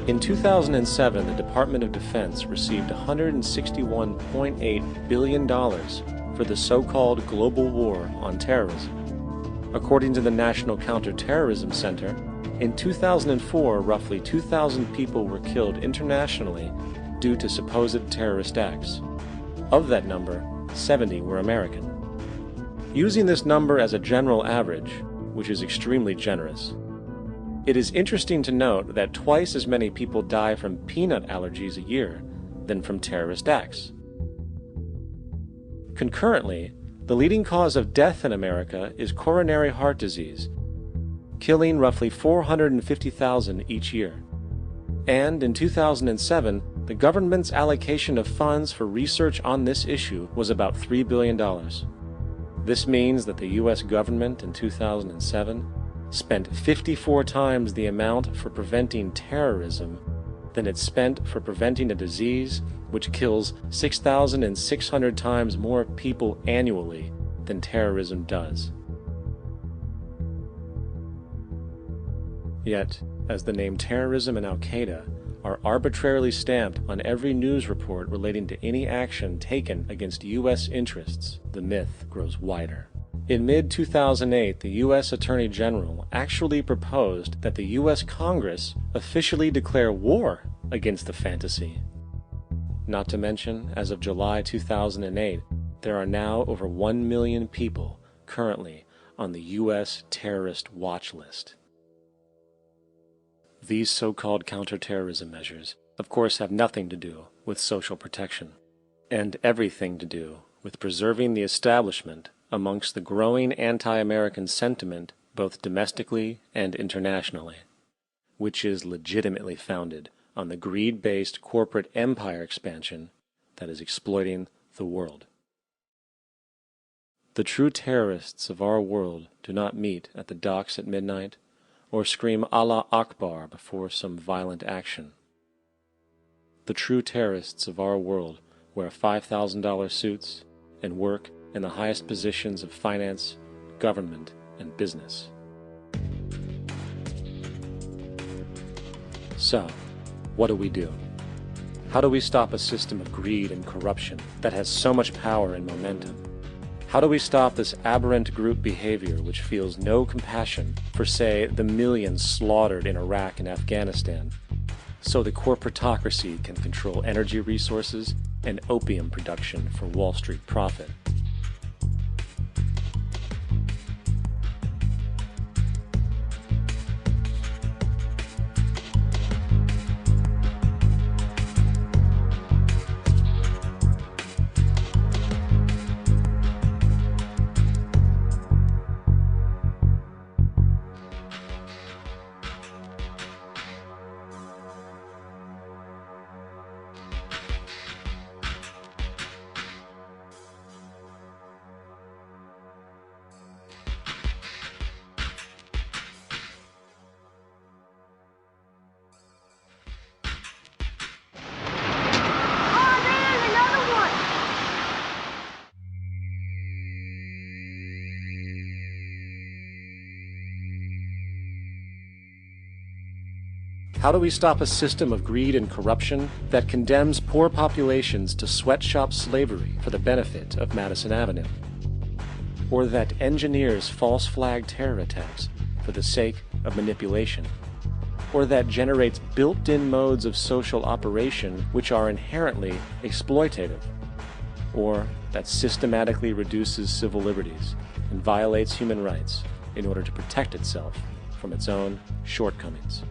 F: In 2007, the Department of Defense received $161.8 billion for the so-called global war on terrorism. According to the National Counterterrorism Center, in 2004, roughly 2,000 people were killed internationally due to supposed terrorist acts. Of that number, 70 were American. Using this number as a general average, which is extremely generous, it is interesting to note that twice as many people die from peanut allergies a year than from terrorist acts. Concurrently, the leading cause of death in America is coronary heart disease, killing roughly 450,000 each year. And in 2007, the government's allocation of funds for research on this issue was about $3 billion. This means that the U.S. government in 2007 spent 54 times the amount for preventing terrorism than it spent for preventing a disease which kills 6,600 times more people annually than terrorism does. Yet, as the name terrorism and Al-Qaeda are arbitrarily stamped on every news report relating to any action taken against U.S. interests, the myth grows wider. In mid-2008, the U.S. Attorney General actually proposed that the U.S. Congress officially declare war against the fantasy. Not to mention, as of July 2008, there are now over 1 million people currently on the U.S. terrorist watch list. These so-called counterterrorism measures, of course, have nothing to do with social protection, and everything to do with preserving the establishment amongst the growing anti-American sentiment both domestically and internationally, which is legitimately founded on the greed-based corporate empire expansion that is exploiting the world. The true terrorists of our world do not meet at the docks at midnight or scream Allah Akbar before some violent action. The true terrorists of our world wear $5,000 suits and work in the highest positions of finance, government, and business. So, what do? How do we stop a system of greed and corruption that has so much power and momentum? How do we stop this aberrant group behavior which feels no compassion for, say, the millions slaughtered in Iraq and Afghanistan, so the corporatocracy can control energy resources and opium production for Wall Street profit? How do we stop a system of greed and corruption that condemns poor populations to sweatshop slavery for the benefit of Madison Avenue? Or that engineers false flag terror attacks for the sake of manipulation? Or that generates built-in modes of social operation which are inherently exploitative? Or that systematically reduces civil liberties and violates human rights in order to protect itself from its own shortcomings?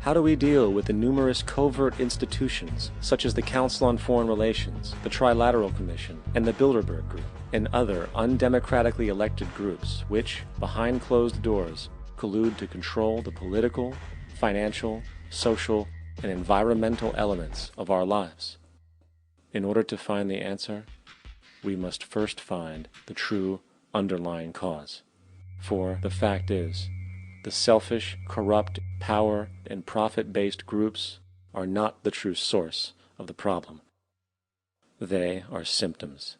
F: How do we deal with the numerous covert institutions, such as the Council on Foreign Relations, the Trilateral Commission, and the Bilderberg Group, and other undemocratically elected groups which, behind closed doors, collude to control the political, financial, social, and environmental elements of our lives? In order to find the answer, we must first find the true underlying cause. For the fact is, the selfish, corrupt, power, and profit-based groups are not the true source of the problem. They are symptoms.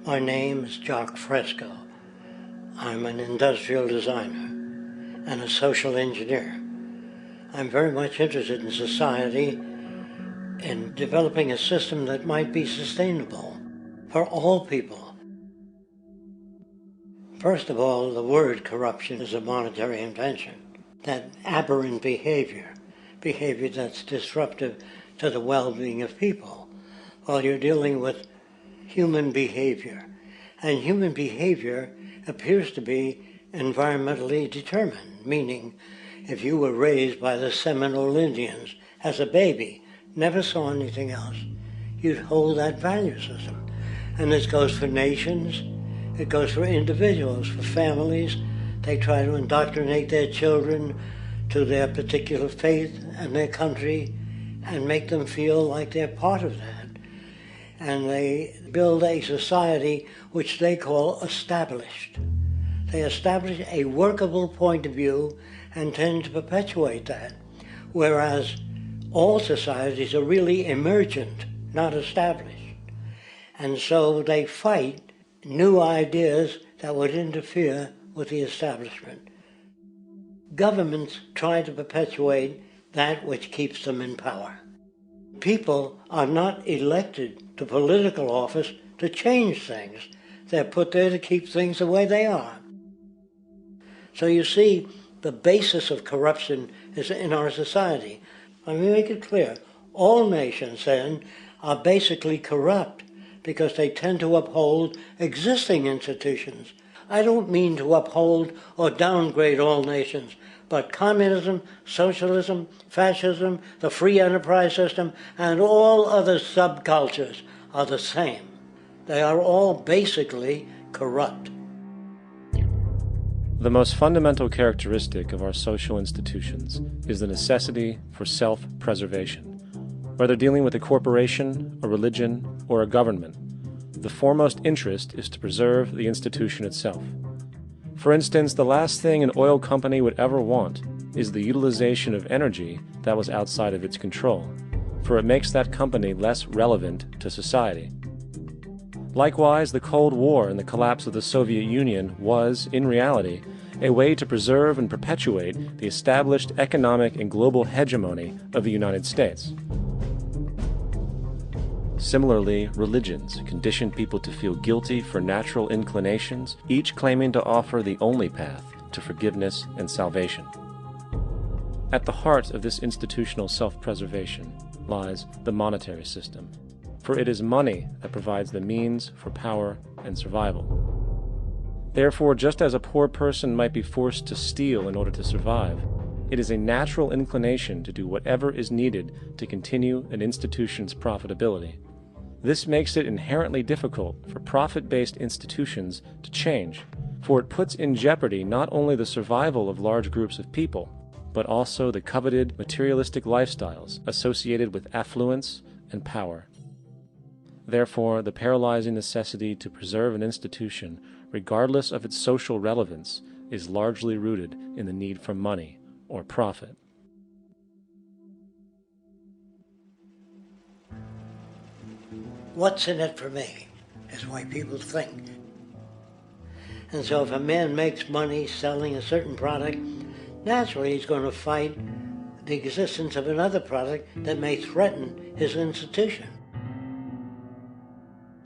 L: My name is Jock Fresco. I'm an industrial designer and a social engineer. I'm very much interested in society and developing a system that might be sustainable for all people. First of all, the word corruption is a monetary invention. That aberrant behavior that's disruptive to the well-being of people, Well, you're dealing with human behavior. And human behavior appears to be environmentally determined, meaning if you were raised by the Seminole Indians as a baby, never saw anything else, you'd hold that value system. And this goes for nations, it goes for individuals, for families. They try to indoctrinate their children to their particular faith and their country and make them feel like they're part of that. And they build a society which they call established. They establish a workable point of view and tend to perpetuate that, whereas all societies are really emergent, not established. And so they fight new ideas that would interfere with the establishment. Governments try to perpetuate that which keeps them in power. People are not elected to political office to change things. They're put there to keep things the way they are. So you see, the basis of corruption is in our society. Let me make it clear. All nations, then, are basically corrupt because they tend to uphold existing institutions. I don't mean to uphold or downgrade all nations, but communism, socialism, fascism, the free enterprise system, and all other subcultures are the same. They are all basically corrupt.
F: The most fundamental characteristic of our social institutions is the necessity for self-preservation. Whether dealing with a corporation, a religion, or a government, the foremost interest is to preserve the institution itself. For instance, the last thing an oil company would ever want is the utilization of energy that was outside of its control, for it makes that company less relevant to society. Likewise, the Cold War and the collapse of the Soviet Union was, in reality, a way to preserve and perpetuate the established economic and global hegemony of the United States. Similarly, religions condition people to feel guilty for natural inclinations, each claiming to offer the only path to forgiveness and salvation. At the heart of this institutional self-preservation lies the monetary system, for it is money that provides the means for power and survival. Therefore, just as a poor person might be forced to steal in order to survive, it is a natural inclination to do whatever is needed to continue an institution's profitability. This makes it inherently difficult for profit-based institutions to change, for it puts in jeopardy not only the survival of large groups of people, but also the coveted materialistic lifestyles associated with affluence and power. Therefore, the paralyzing necessity to preserve an institution, regardless of its social relevance, is largely rooted in the need for money or profit.
L: What's in it for me is why people think. And so if a man makes money selling a certain product, naturally he's going to fight the existence of another product that may threaten his institution.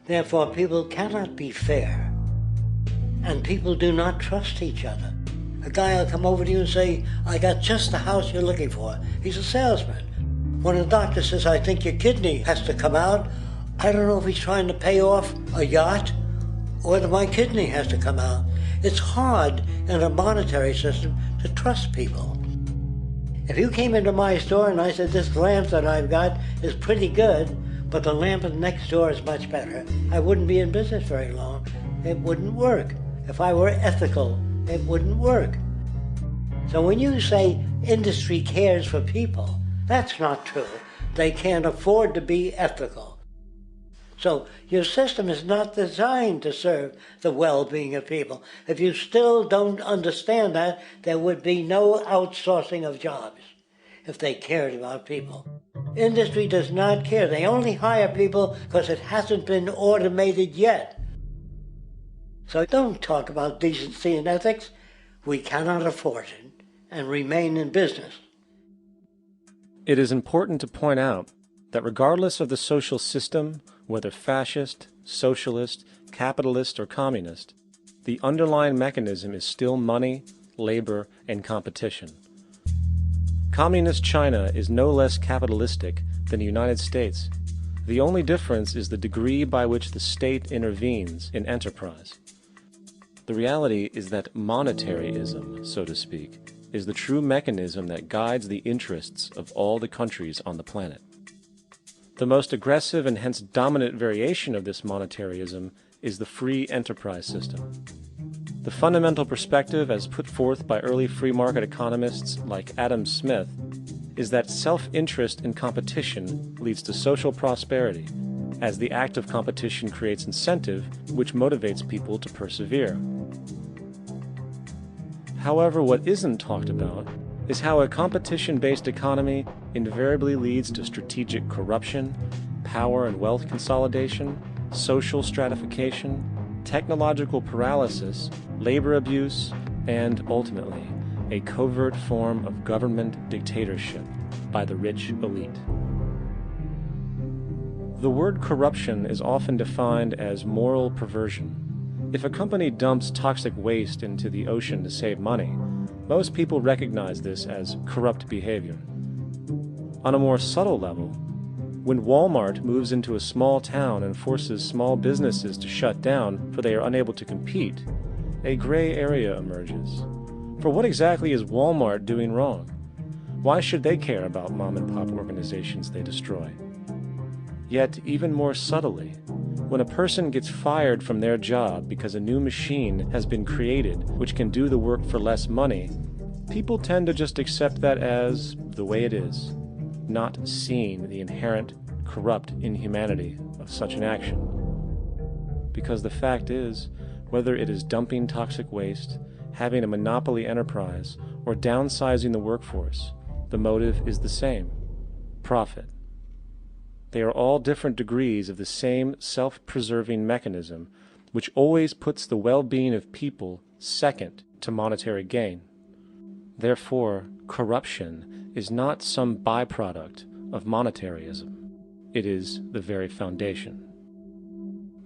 L: Therefore, people cannot be fair, and people do not trust each other. A guy will come over to you and say, I got just the house you're looking for. He's a salesman. When a doctor says, I think your kidney has to come out, I don't know if he's trying to pay off a yacht or whether my kidney has to come out. It's hard in a monetary system to trust people. If you came into my store and I said, this lamp that I've got is pretty good, but the lamp next door is much better, I wouldn't be in business very long. It wouldn't work. If I were ethical, it wouldn't work. So when you say industry cares for people, that's not true. They can't afford to be ethical. So your system is not designed to serve the well-being of people. If you still don't understand that, there would be no outsourcing of jobs if they cared about people. Industry does not care. They only hire people because it hasn't been automated yet. So don't talk about decency and ethics. We cannot afford it and remain in business.
F: It is important to point out that regardless of the social system, whether fascist, socialist, capitalist, or communist, the underlying mechanism is still money, labor, and competition. Communist China is no less capitalistic than the United States, The only difference is the degree by which the state intervenes in enterprise. The reality is that monetaryism, so to speak, is the true mechanism that guides the interests of all the countries on the planet. The most aggressive and hence dominant variation of this monetaryism is the free enterprise system. The fundamental perspective, as put forth by early free market economists like Adam Smith, is that self-interest in competition leads to social prosperity, as the act of competition creates incentive, which motivates people to persevere. However, what isn't talked about is how a competition-based economy invariably leads to strategic corruption, power and wealth consolidation, social stratification, technological paralysis, labor abuse, and, ultimately, a covert form of government dictatorship by the rich elite. The word corruption is often defined as moral perversion. If a company dumps toxic waste into the ocean to save money, most people recognize this as corrupt behavior. On a more subtle level, when Walmart moves into a small town and forces small businesses to shut down for they are unable to compete, a gray area emerges. For what exactly is Walmart doing wrong? Why should they care about mom-and-pop organizations they destroy? Yet, even more subtly, when a person gets fired from their job because a new machine has been created which can do the work for less money, people tend to just accept that as the way it is, not seeing the inherent, corrupt inhumanity of such an action. Because the fact is, whether it is dumping toxic waste, having a monopoly enterprise, or downsizing the workforce, the motive is the same: profit. They are all different degrees of the same self-preserving mechanism, which always puts the well-being of people second to monetary gain. Therefore, corruption is not some byproduct of monetaryism. It is the very foundation.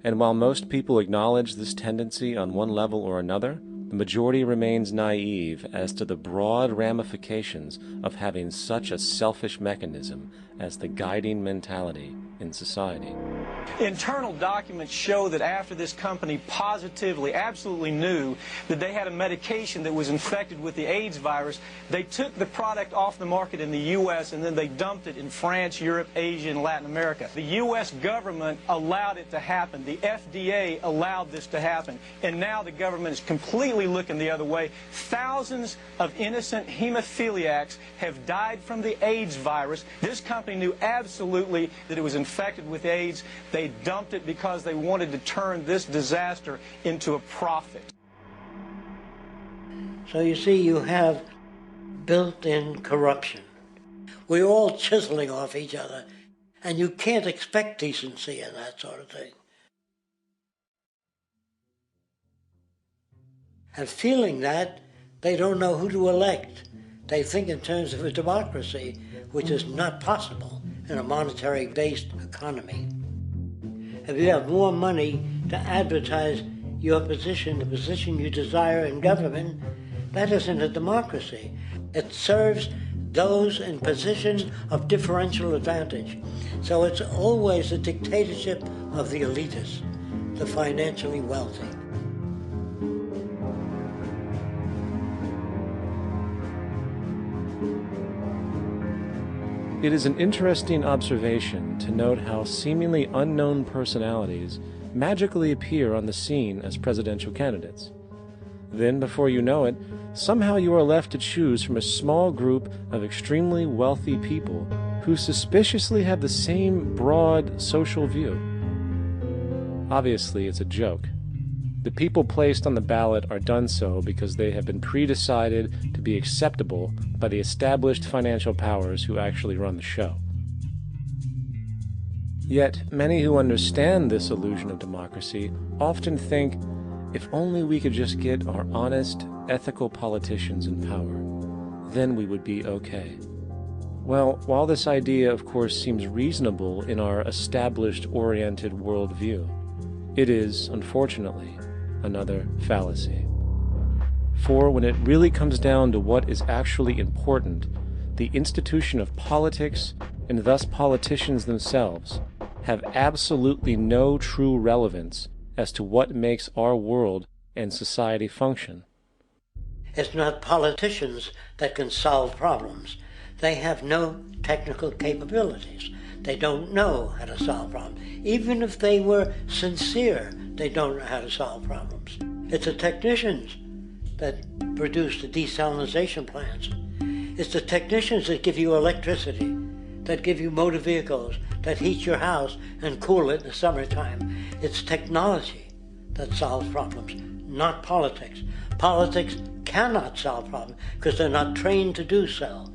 F: And while most people acknowledge this tendency on one level or another, the majority remains naive as to the broad ramifications of having such a selfish mechanism as the guiding mentality in society.
M: Internal documents show that after this company positively, absolutely knew that they had a medication that was infected with the AIDS virus, they took the product off the market in the U.S. and then they dumped it in France, Europe, Asia, and Latin America. The U.S. government allowed it to happen. The FDA allowed this to happen. And now the government is completely looking the other way. Thousands of innocent hemophiliacs have died from the AIDS virus. This company knew absolutely that it was infected with AIDS. They dumped it because they wanted to turn this disaster into a profit.
L: So you see, you have built-in corruption. We're all chiseling off each other, and you can't expect decency in that sort of thing. And feeling that, they don't know who to elect. They think in terms of a democracy, which is not possible in a monetary-based economy. If you have more money to advertise your position, the position you desire in government, that isn't a democracy. It serves those in positions of differential advantage. So it's always a dictatorship of the elitists, the financially wealthy.
F: It is an interesting observation to note how seemingly unknown personalities magically appear on the scene as presidential candidates. Then, before you know it, somehow you are left to choose from a small group of extremely wealthy people who suspiciously have the same broad social view. Obviously, it's a joke. The people placed on the ballot are done so because they have been pre-decided to be acceptable by the established financial powers who actually run the show. Yet, many who understand this illusion of democracy often think, if only we could just get our honest, ethical politicians in power, then we would be okay. Well, while this idea, of course, seems reasonable in our established-oriented worldview, it is, unfortunately, another fallacy. For when it really comes down to what is actually important, the institution of politics, and thus politicians themselves, have absolutely no true relevance as to what makes our world and society function.
L: It's not politicians that can solve problems. They have no technical capabilities. They don't know how to solve problems. Even if they were sincere, they don't know how to solve problems. It's the technicians that produce the desalination plants. It's the technicians that give you electricity, that give you motor vehicles, that heat your house and cool it in the summertime. It's technology that solves problems, not politics. Politics cannot solve problems because they're not trained to do so.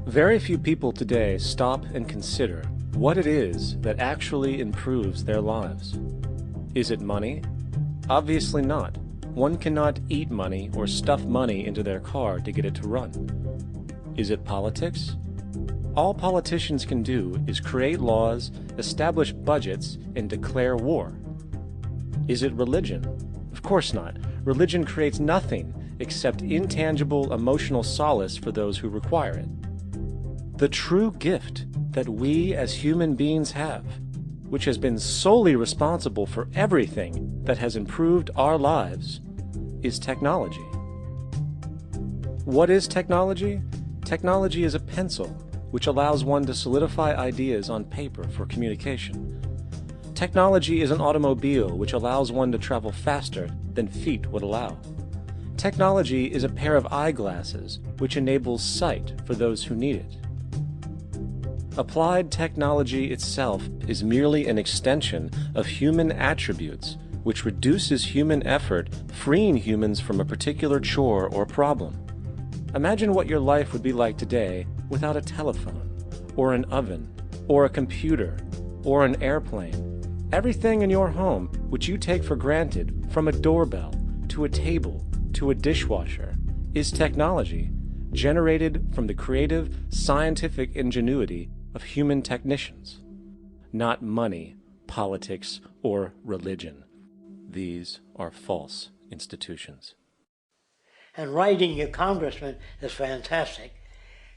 F: Very few people today stop and consider what it is that actually improves their lives. Is it money? Obviously not. One cannot eat money or stuff money into their car to get it to run. Is it politics? All politicians can do is create laws, establish budgets, and declare war. Is it religion? Of course not. Religion creates nothing except intangible emotional solace for those who require it. The true gift that we as human beings have, which has been solely responsible for everything that has improved our lives, is technology. What is technology? Technology is a pencil which allows one to solidify ideas on paper for communication. Technology is an automobile which allows one to travel faster than feet would allow. Technology is a pair of eyeglasses which enables sight for those who need it. Applied technology itself is merely an extension of human attributes which reduces human effort, freeing humans from a particular chore or problem. Imagine what your life would be like today without a telephone, or an oven, or a computer, or an airplane. Everything in your home which you take for granted, from a doorbell, to a table, to a dishwasher, is technology generated from the creative, scientific ingenuity of human technicians, not money, politics, or religion. These are false institutions.
L: And writing your congressman is fantastic.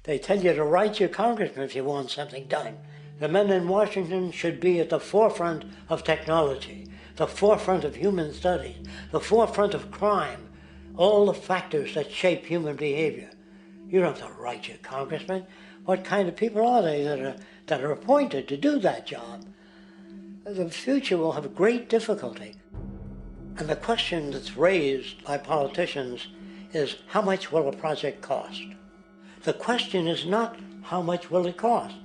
L: They tell you to write your congressman if you want something done. The men in Washington should be at the forefront of technology, the forefront of human studies, the forefront of crime, all the factors that shape human behavior. You don't have to write your congressman. What kind of people are they that are appointed to do that job? The future will have great difficulty. And the question that's raised by politicians is, how much will a project cost? The question is not how much will it cost.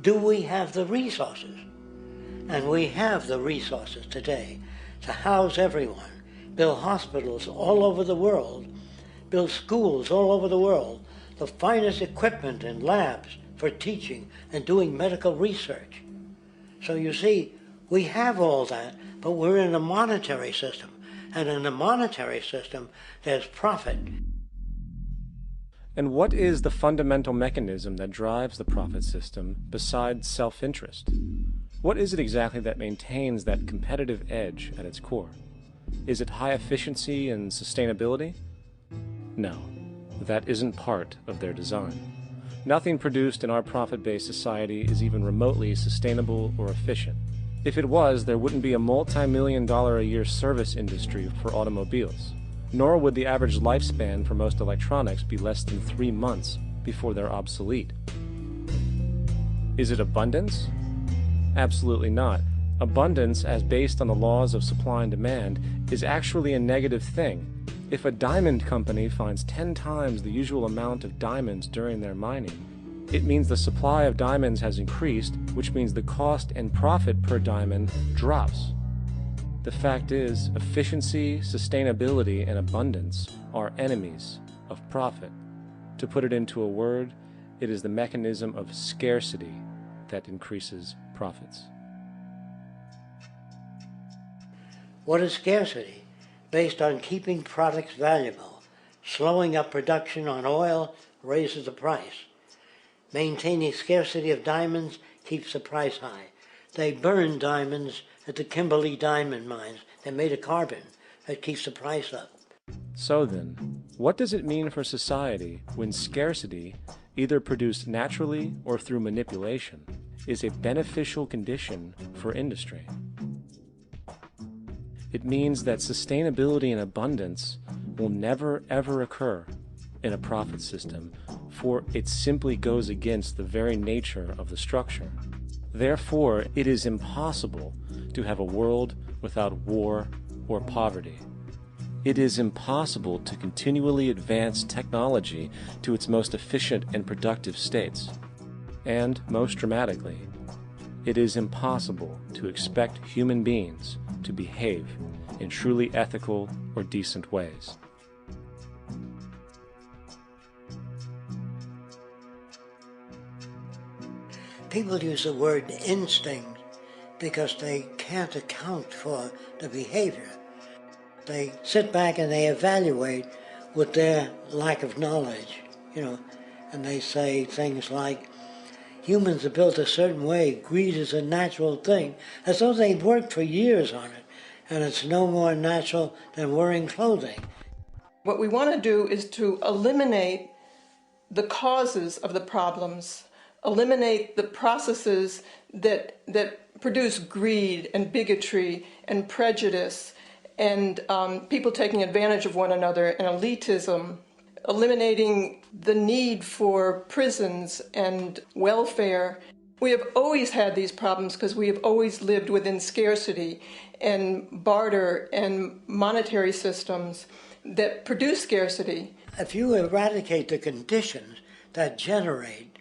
L: Do we have the resources? And we have the resources today to house everyone, build hospitals all over the world, build schools all over the world, the finest equipment and labs for teaching and doing medical research. So you see, we have all that, but we're in a monetary system. And in a monetary system, there's profit.
F: And what is the fundamental mechanism that drives the profit system besides self-interest? What is it exactly that maintains that competitive edge at its core? Is it high efficiency and sustainability? No, that isn't part of their design. Nothing produced in our profit-based society is even remotely sustainable or efficient. If it was, there wouldn't be a multi-million-dollar-a-year service industry for automobiles, nor would the average lifespan for most electronics be less than 3 months before they're obsolete. Is it abundance? Absolutely not. Abundance, as based on the laws of supply and demand, is actually a negative thing. If a diamond company finds 10 times the usual amount of diamonds during their mining, it means the supply of diamonds has increased, which means the cost and profit per diamond drops. The fact is, efficiency, sustainability, and abundance are enemies of profit. To put it into a word, it is the mechanism of scarcity that increases profits.
L: What is scarcity? Based on keeping products valuable. Slowing up production on oil raises the price. Maintaining scarcity of diamonds keeps the price high. They burn diamonds at the Kimberley diamond mines. They made a carbon that keeps the price up.
F: So then, what does it mean for society when scarcity, either produced naturally or through manipulation, is a beneficial condition for industry. It means that sustainability and abundance will never ever occur in a profit system, for it simply goes against the very nature of the structure. Therefore, it is impossible to have a world without war or poverty. It is impossible to continually advance technology to its most efficient and productive states. And, most dramatically, it is impossible to expect human beings to behave in truly ethical or decent ways.
L: People use the word instinct because they can't account for the behavior. They sit back and they evaluate with their lack of knowledge, and they say things like, humans are built a certain way, greed is a natural thing, as though they've worked for years on it, and it's no more natural than wearing clothing.
N: What we want to do is to eliminate the causes of the problems, eliminate the processes that produce greed and bigotry and prejudice and people taking advantage of one another and elitism, eliminating the need for prisons and welfare. We have always had these problems because we have always lived within scarcity and barter and monetary systems that produce scarcity.
L: If you eradicate the conditions that generate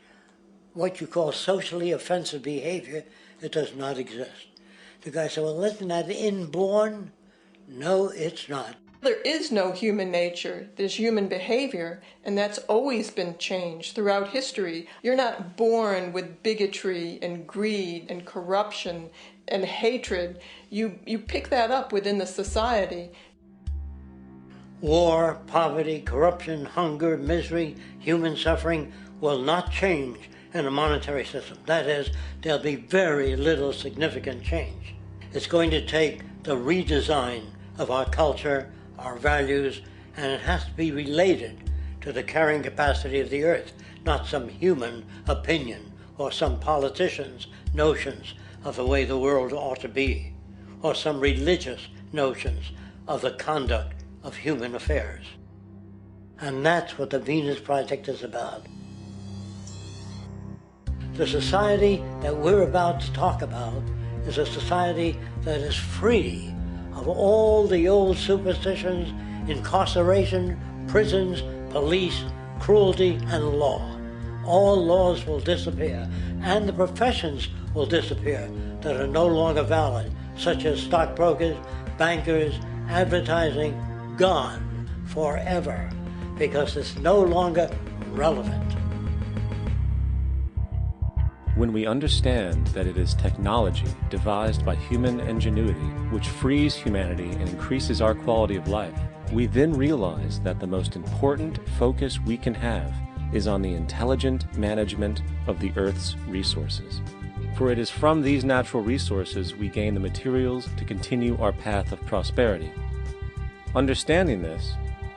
L: what you call socially offensive behavior, it does not exist. The guy said, well, isn't that inborn? No, it's not.
N: There is no human nature. There's human behavior, and that's always been changed throughout history. You're not born with bigotry and greed and corruption and hatred. You pick that up within the society.
L: War, poverty, corruption, hunger, misery, human suffering will not change in a monetary system. That is, there'll be very little significant change. It's going to take the redesign of our culture, our values, and it has to be related to the carrying capacity of the earth, not some human opinion or some politician's notions of the way the world ought to be, or some religious notions of the conduct of human affairs. And that's what the Venus Project is about. The society that we're about to talk about is a society that is free of all the old superstitions, incarceration, prisons, police, cruelty, and law. All laws will disappear, and the professions will disappear that are no longer valid, such as stockbrokers, bankers, advertising, gone forever, because it's no longer relevant.
F: When we understand that it is technology devised by human ingenuity which frees humanity and increases our quality of life, we then realize that the most important focus we can have is on the intelligent management of the Earth's resources. For it is from these natural resources we gain the materials to continue our path of prosperity. Understanding this,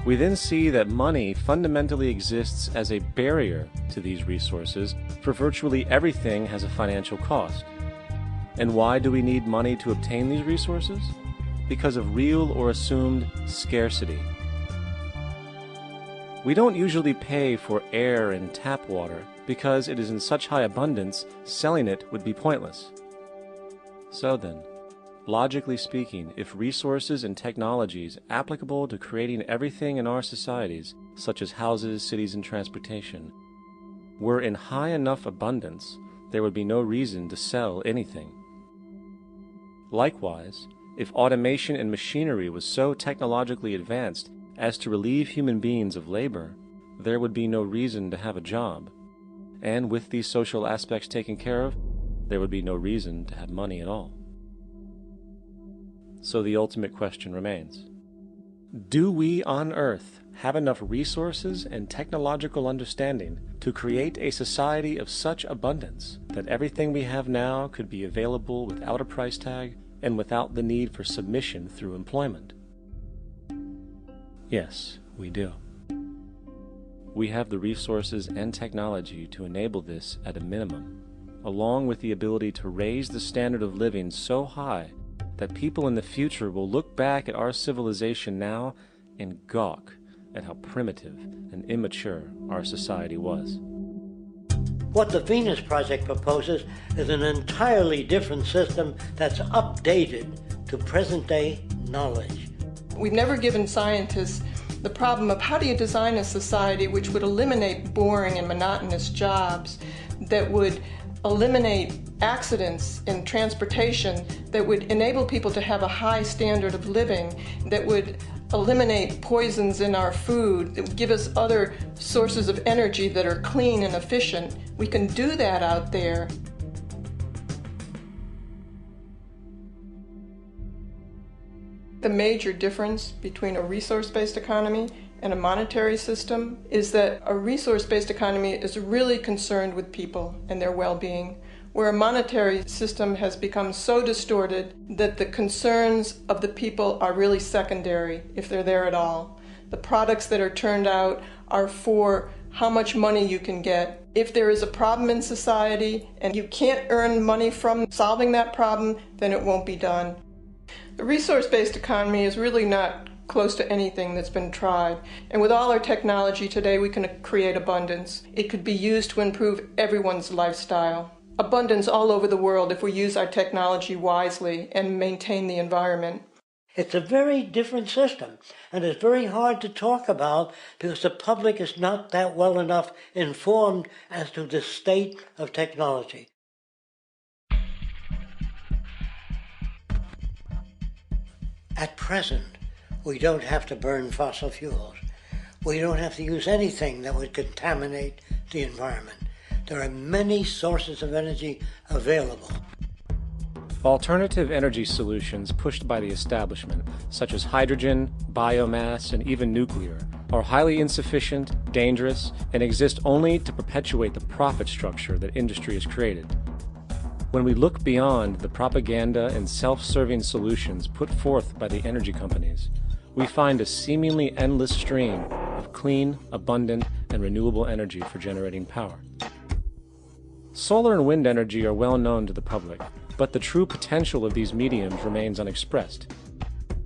F: we then see that money fundamentally exists as a barrier to these resources, for virtually everything has a financial cost. And why do we need money to obtain these resources? Because of real or assumed scarcity. We don't usually pay for air and tap water because it is in such high abundance, selling it would be pointless. So then, logically speaking, if resources and technologies applicable to creating everything in our societies, such as houses, cities, and transportation, were in high enough abundance, there would be no reason to sell anything. Likewise, if automation and machinery was so technologically advanced as to relieve human beings of labor, there would be no reason to have a job. And with these social aspects taken care of, there would be no reason to have money at all. So the ultimate question remains: do we on Earth have enough resources and technological understanding to create a society of such abundance that everything we have now could be available without a price tag and without the need for submission through employment? Yes, we do. We have the resources and technology to enable this at a minimum, along with the ability to raise the standard of living so high that people in the future will look back at our civilization now and gawk at how primitive and immature our society was.
L: What the Venus Project proposes is an entirely different system that's updated to present-day knowledge.
N: We've never given scientists the problem of how do you design a society which would eliminate boring and monotonous jobs, that would eliminate accidents in transportation, that would enable people to have a high standard of living, that would eliminate poisons in our food, that would give us other sources of energy that are clean and efficient. We can do that out there. The major difference between a resource-based economy and a monetary system is that a resource-based economy is really concerned with people and their well-being, where a monetary system has become so distorted that the concerns of the people are really secondary, if they're there at all. The products that are turned out are for how much money you can get. If there is a problem in society and you can't earn money from solving that problem, then it won't be done. The resource-based economy is really not close to anything that's been tried. And with all our technology today, we can create abundance. It could be used to improve everyone's lifestyle. Abundance all over the world if we use our technology wisely and maintain the environment.
L: It's a very different system, and it's very hard to talk about because the public is not that well enough informed as to the state of technology. At present, we don't have to burn fossil fuels. We don't have to use anything that would contaminate the environment. There are many sources of energy available.
F: Alternative energy solutions pushed by the establishment, such as hydrogen, biomass, and even nuclear, are highly insufficient, dangerous, and exist only to perpetuate the profit structure that industry has created. When we look beyond the propaganda and self-serving solutions put forth by the energy companies, we find a seemingly endless stream of clean, abundant, and renewable energy for generating power. Solar and wind energy are well known to the public, but the true potential of these mediums remains unexpressed.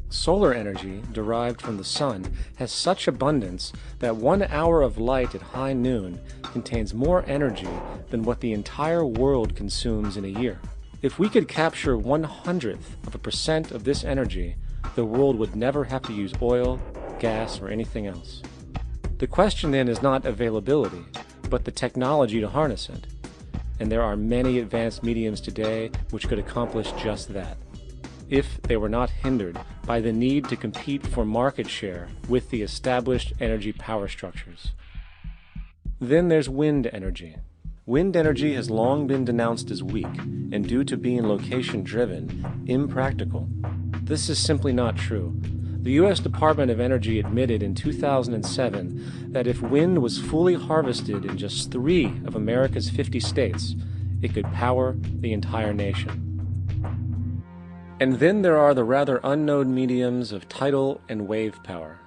F: Solar energy, derived from the sun, has such abundance that 1 hour of light at high noon contains more energy than what the entire world consumes in a year. If we could capture 0.01% of this energy, the world would never have to use oil, gas, or anything else. The question then is not availability, but the technology to harness it. And there are many advanced mediums today which could accomplish just that, if they were not hindered by the need to compete for market share with the established energy power structures. Then there's wind energy. Wind energy has long been denounced as weak, and due to being location-driven, impractical. This is simply not true. The U.S. Department of Energy admitted in 2007 that if wind was fully harvested in just 3 of America's 50 states, it could power the entire nation. And then there are the rather unknown mediums of tidal and wave power.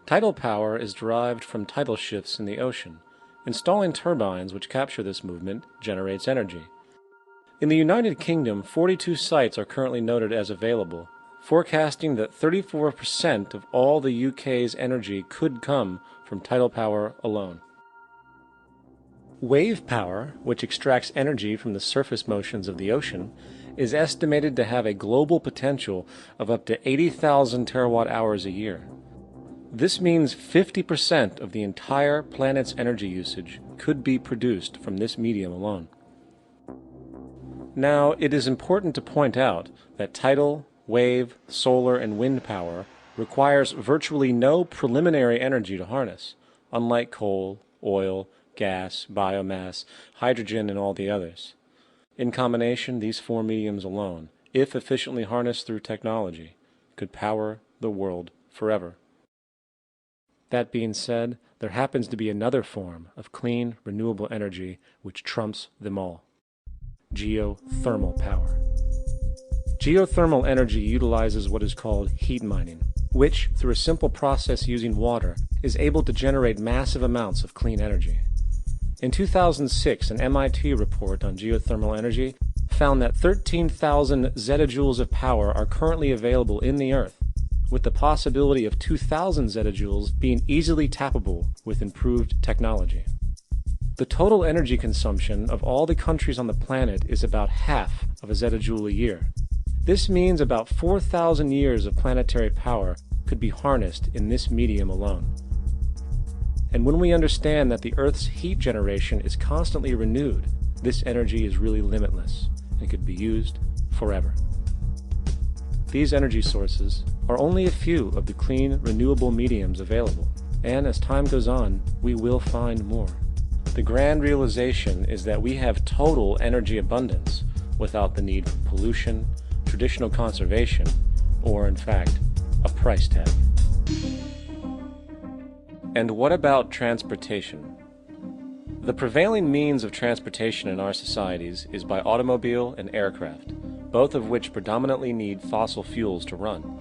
F: Tidal power is derived from tidal shifts in the ocean. Installing turbines which capture this movement generates energy. In the United Kingdom, 42 sites are currently noted as available, forecasting that 34% of all the UK's energy could come from tidal power alone. Wave power, which extracts energy from the surface motions of the ocean, is estimated to have a global potential of up to 80,000 terawatt-hours a year. This means 50% of the entire planet's energy usage could be produced from this medium alone. Now, it is important to point out that tidal, wave, solar, and wind power requires virtually no preliminary energy to harness, unlike coal, oil, gas, biomass, hydrogen, and all the others. In combination, these 4 mediums alone, if efficiently harnessed through technology, could power the world forever. That being said, there happens to be another form of clean, renewable energy which trumps them all: geothermal power. Geothermal energy utilizes what is called heat mining, which, through a simple process using water, is able to generate massive amounts of clean energy. In 2006, an MIT report on geothermal energy found that 13,000 zettajoules of power are currently available in the Earth, with the possibility of 2,000 zettajoules being easily tappable with improved technology. The total energy consumption of all the countries on the planet is about half of a zettajoule a year. This means about 4,000 years of planetary power could be harnessed in this medium alone. And when we understand that the Earth's heat generation is constantly renewed, this energy is really limitless and could be used forever. These energy sources are only a few of the clean, renewable mediums available, and as time goes on, we will find more. The grand realization is that we have total energy abundance without the need for pollution, traditional conservation, or in fact, a price tag. And what about transportation? The prevailing means of transportation in our societies is by automobile and aircraft, both of which predominantly need fossil fuels to run.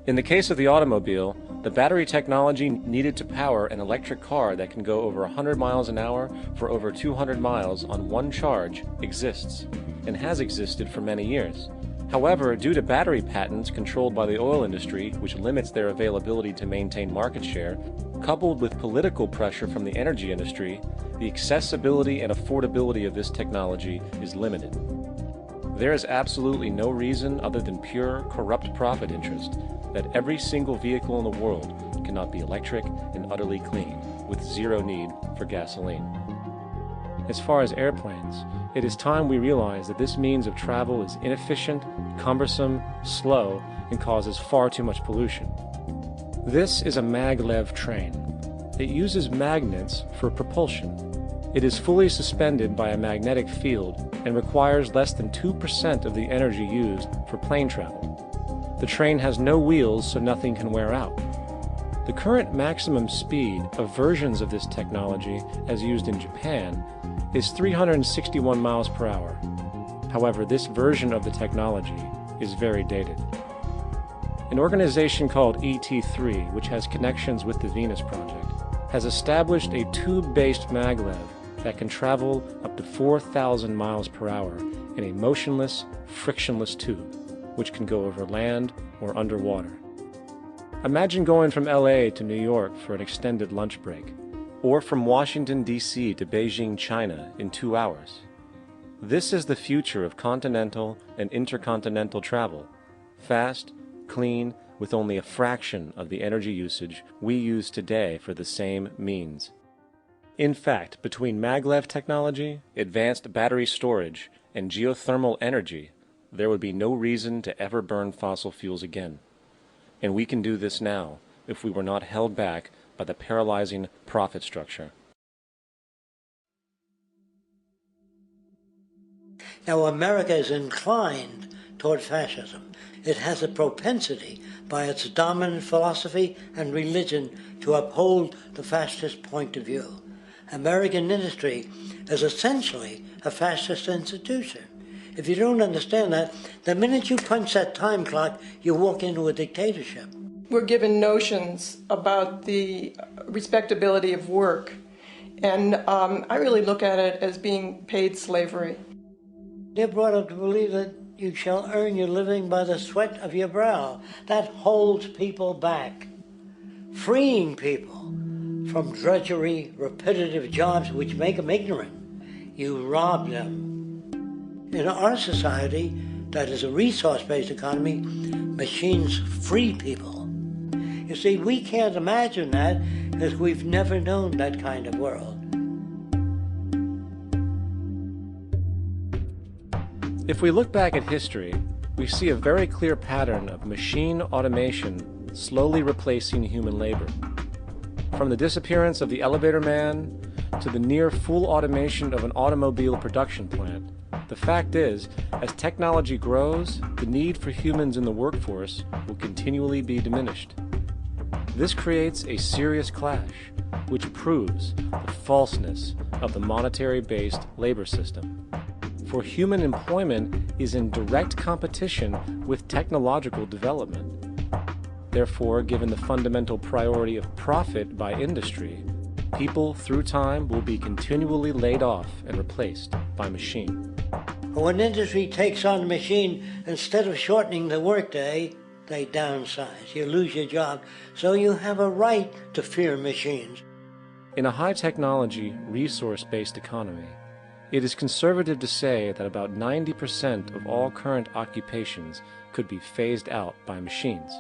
F: In the case of the automobile, the battery technology needed to power an electric car that can go over 100 miles an hour for over 200 miles on one charge exists, and has existed for many years. However, due to battery patents controlled by the oil industry, which limits their availability to maintain market share, coupled with political pressure from the energy industry, the accessibility and affordability of this technology is limited. There is absolutely no reason other than pure, corrupt profit interest that every single vehicle in the world cannot be electric and utterly clean, with zero need for gasoline. As far as airplanes, it is time we realize that this means of travel is inefficient, cumbersome, slow, and causes far too much pollution. This is a maglev train. It uses magnets for propulsion. It is fully suspended by a magnetic field and requires less than 2% of the energy used for plane travel. The train has no wheels, so nothing can wear out. The current maximum speed of versions of this technology, as used in Japan, is 361 miles per hour. However, this version of the technology is very dated. An organization called ET3, which has connections with the Venus Project, has established a tube-based maglev that can travel up to 4,000 miles per hour in a motionless, frictionless tube, which can go over land or underwater. Imagine going from LA to New York for an extended lunch break, or from Washington, D.C. to Beijing, China in 2 hours. This is the future of continental and intercontinental travel, fast, clean, with only a fraction of the energy usage we use today for the same means. In fact, between maglev technology, advanced battery storage, and geothermal energy, there would be no reason to ever burn fossil fuels again. And we can do this now if we were not held back by the paralyzing profit structure.
L: Now, America is inclined toward fascism. It has a propensity by its dominant philosophy and religion to uphold the fascist point of view. American industry is essentially a fascist institution. If you don't understand that, the minute you punch that time clock, you walk into a dictatorship.
N: We're given notions about the respectability of work, and I really look at it as being paid slavery.
L: They're brought up to believe that you shall earn your living by the sweat of your brow. That holds people back, freeing people from drudgery, repetitive jobs which make them ignorant. You rob them. In our society, that is a resource-based economy, machines free people. You see, we can't imagine that because we've never known that kind of world.
F: If we look back at history, we see a very clear pattern of machine automation slowly replacing human labor. From the disappearance of the elevator man to the near full automation of an automobile production plant, the fact is, as technology grows, the need for humans in the workforce will continually be diminished. This creates a serious clash, which proves the falseness of the monetary-based labor system. For human employment is in direct competition with technological development. Therefore, given the fundamental priority of profit by industry, People, through time, will be continually laid off and replaced by machine.
L: When industry takes on a machine, instead of shortening the workday, they downsize. You lose your job. So you have a right to fear machines.
F: In a high-technology, resource-based economy, it is conservative to say that about 90% of all current occupations could be phased out by machines,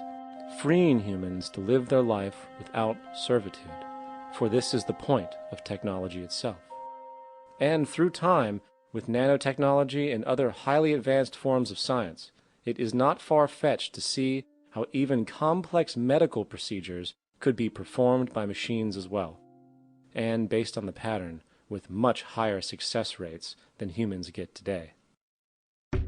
F: freeing humans to live their life without servitude, for this is the point of technology itself. And through time, with nanotechnology and other highly advanced forms of science, it is not far-fetched to see how even complex medical procedures could be performed by machines as well, and based on the pattern, with much higher success rates than humans get today.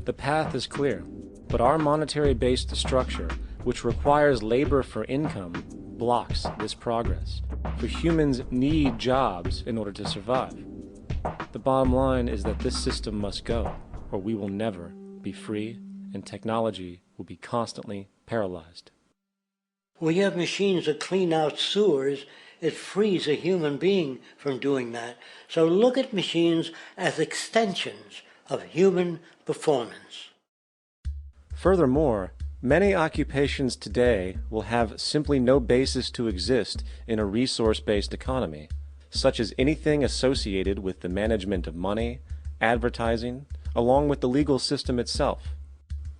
F: The path is clear, but our monetary-based structure, which requires labor for income, blocks this progress, for humans need jobs in order to survive. The bottom line is that this system must go, or we will never be free, and technology will be constantly paralyzed.
L: We have machines that clean out sewers. It frees a human being from doing that. So look at machines as extensions of human performance.
F: Furthermore, many occupations today will have simply no basis to exist in a resource-based economy, such as anything associated with the management of money, advertising, along with the legal system itself.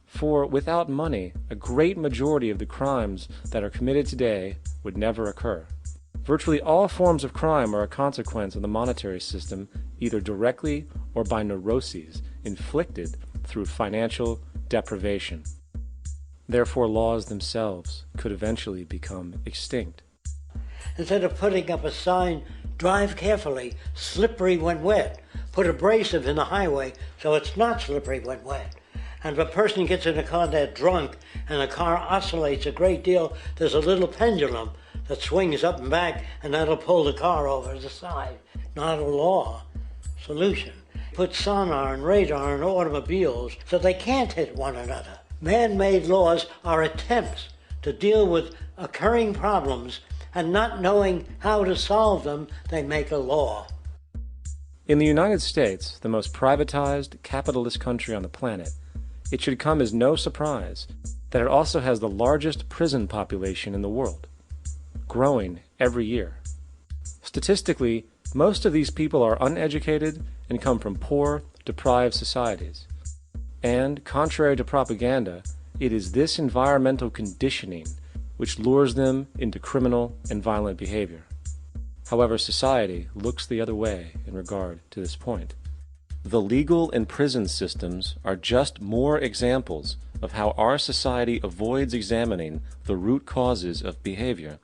F: For without money, a great majority of the crimes that are committed today would never occur. Virtually all forms of crime are a consequence of the monetary system, either directly or by neuroses inflicted through financial deprivation. Therefore, laws themselves could eventually become extinct.
L: Instead of putting up a sign, drive carefully, slippery when wet, put abrasive in the highway so it's not slippery when wet. And if a person gets in a car that's drunk and the car oscillates a great deal, there's a little pendulum that swings up and back, and that'll pull the car over to the side. Not a law solution. Put sonar and radar in automobiles so they can't hit one another. Man-made laws are attempts to deal with occurring problems, and not knowing how to solve them, they make a law.
F: In the United States, the most privatized, capitalist country on the planet, it should come as no surprise that it also has the largest prison population in the world, growing every year. Statistically, most of these people are uneducated and come from poor, deprived societies. And, contrary to propaganda, it is this environmental conditioning which lures them into criminal and violent behavior. However, society looks the other way in regard to this point. The legal and prison systems are just more examples of how our society avoids examining the root causes of behavior.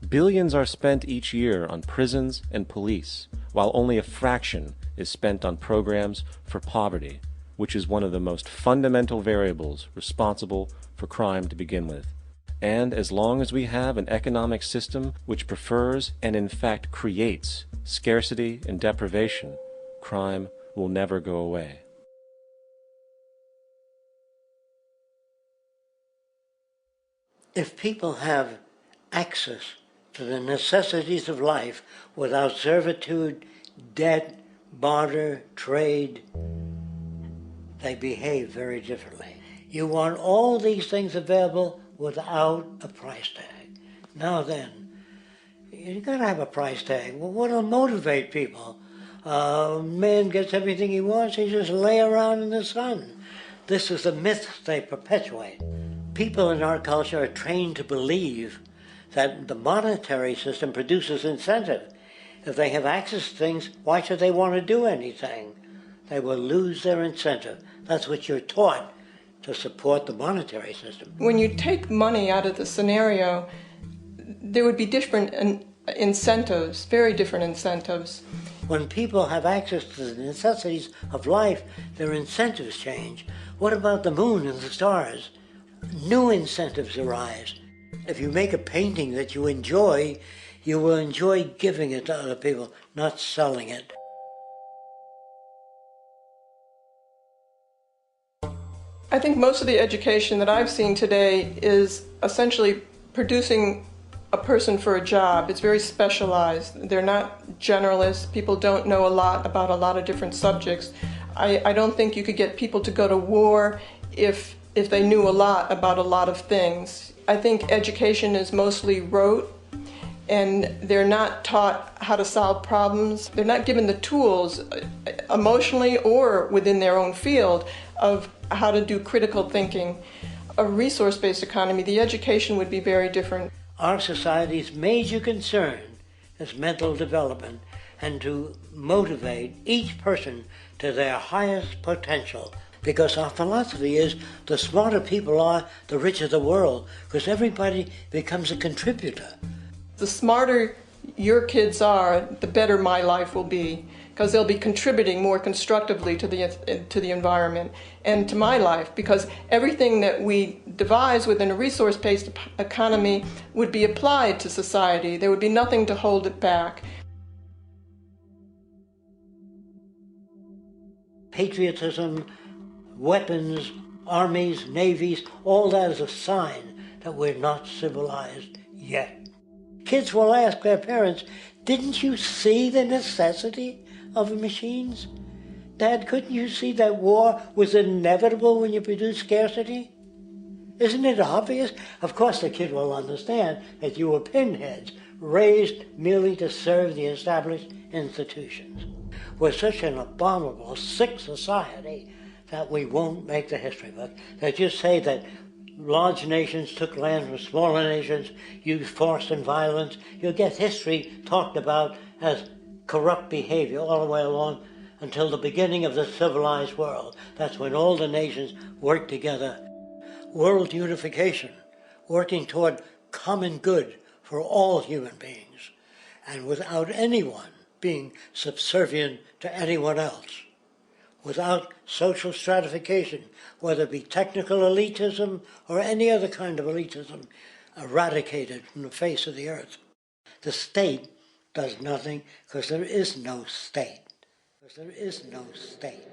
F: Billions are spent each year on prisons and police, while only a fraction is spent on programs for poverty, which is one of the most fundamental variables responsible for crime to begin with. And as long as we have an economic system which prefers and in fact creates scarcity and deprivation, crime will never go away.
L: If people have access to the necessities of life without servitude, debt, barter, trade, they behave very differently. You want all these things available without a price tag. Now then, you gotta have a price tag. Well, what'll motivate people? Man gets everything he wants, he just lay around in the sun. This is the myth they perpetuate. People in our culture are trained to believe that the monetary system produces incentive. If they have access to things, why should they want to do anything? They will lose their incentive. That's what you're taught to support the monetary system.
N: When you take money out of the scenario, there would be different incentives, very different incentives.
L: When people have access to the necessities of life, their incentives change. What about the moon and the stars? New incentives arise. If you make a painting that you will enjoy giving it to other people, not selling it.
N: I think most of the education that I've seen today is essentially producing a person for a job. It's very specialized. They're not generalists. People don't know a lot about a lot of different subjects. I don't think you could get people to go to war if they knew a lot about a lot of things. I think education is mostly rote, and they're not taught how to solve problems. They're not given the tools, emotionally or within their own field, of how to do critical thinking. A resource-based economy, the education would be very different.
L: Our society's major concern is mental development and to motivate each person to their highest potential. Because our philosophy is the smarter people are, the richer the world, because everybody becomes a contributor.
N: The smarter your kids are, the better my life will be, because they'll be contributing more constructively to the environment and to my life, because everything that we devise within a resource-based economy would be applied to society. There would be nothing to hold it back.
L: Patriotism, weapons, armies, navies, all that is a sign that we're not civilized yet. Kids will ask their parents, didn't you see the necessity of the machines? Dad, couldn't you see that war was inevitable when you produce scarcity? Isn't it obvious? Of course the kid will understand that you were pinheads, raised merely to serve the established institutions. We're such an abominable, sick society that we won't make the history book. They just say that large nations took land from smaller nations, used force and violence. You'll get history talked about as corrupt behavior all the way along until the beginning of the civilized world. That's when all the nations work together. World unification, working toward common good for all human beings, and without anyone being subservient to anyone else. Without social stratification, whether it be technical elitism or any other kind of elitism, eradicated from the face of the earth. The state does nothing because there is no state. There is no state.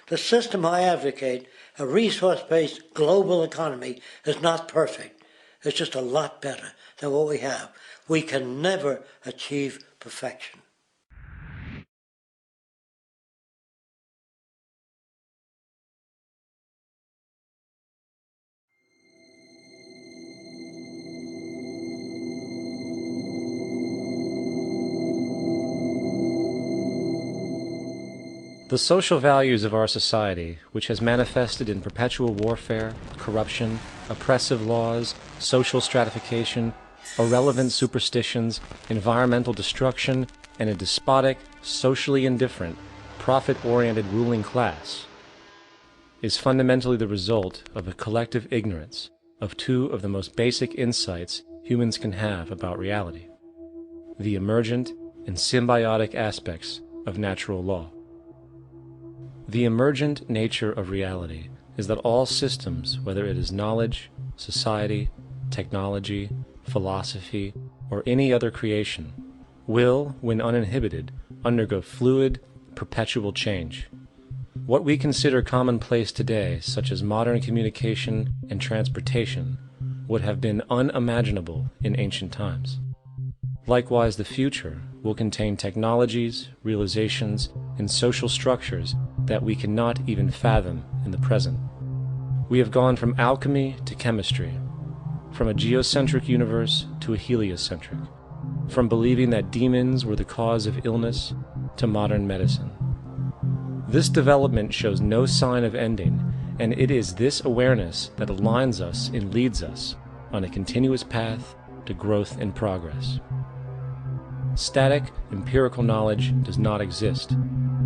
L: The system I advocate, a resource-based global economy, is not perfect. It's just a lot better than what we have. We can never achieve perfection.
F: The social values of our society, which has manifested in perpetual warfare, corruption, oppressive laws, social stratification, irrelevant superstitions, environmental destruction, and a despotic, socially indifferent, profit-oriented ruling class, is fundamentally the result of a collective ignorance of two of the most basic insights humans can have about reality: the emergent and symbiotic aspects of natural law. The emergent nature of reality is that all systems, whether it is knowledge, society, technology, philosophy, or any other creation, will, when uninhibited, undergo fluid, perpetual change. What we consider commonplace today, such as modern communication and transportation, would have been unimaginable in ancient times. Likewise, the future will contain technologies, realizations, and social structures that we cannot even fathom in the present. We have gone from alchemy to chemistry, from a geocentric universe to a heliocentric, from believing that demons were the cause of illness to modern medicine. This development shows no sign of ending, and it is this awareness that aligns us and leads us on a continuous path to growth and progress. Static, empirical knowledge does not exist.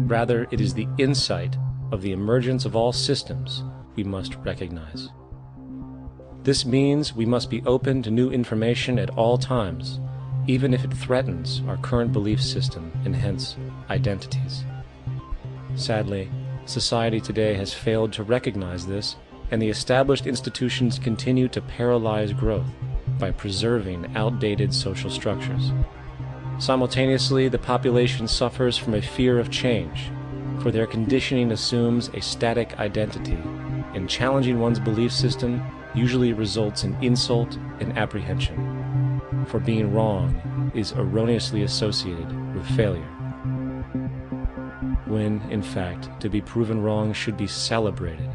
F: Rather, it is the insight of the emergence of all systems we must recognize. This means we must be open to new information at all times, even if it threatens our current belief system and hence identities. Sadly, society today has failed to recognize this, and the established institutions continue to paralyze growth by preserving outdated social structures. Simultaneously, the population suffers from a fear of change, for their conditioning assumes a static identity, and challenging one's belief system usually results in insult and apprehension, for being wrong is erroneously associated with failure, when, in fact, to be proven wrong should be celebrated,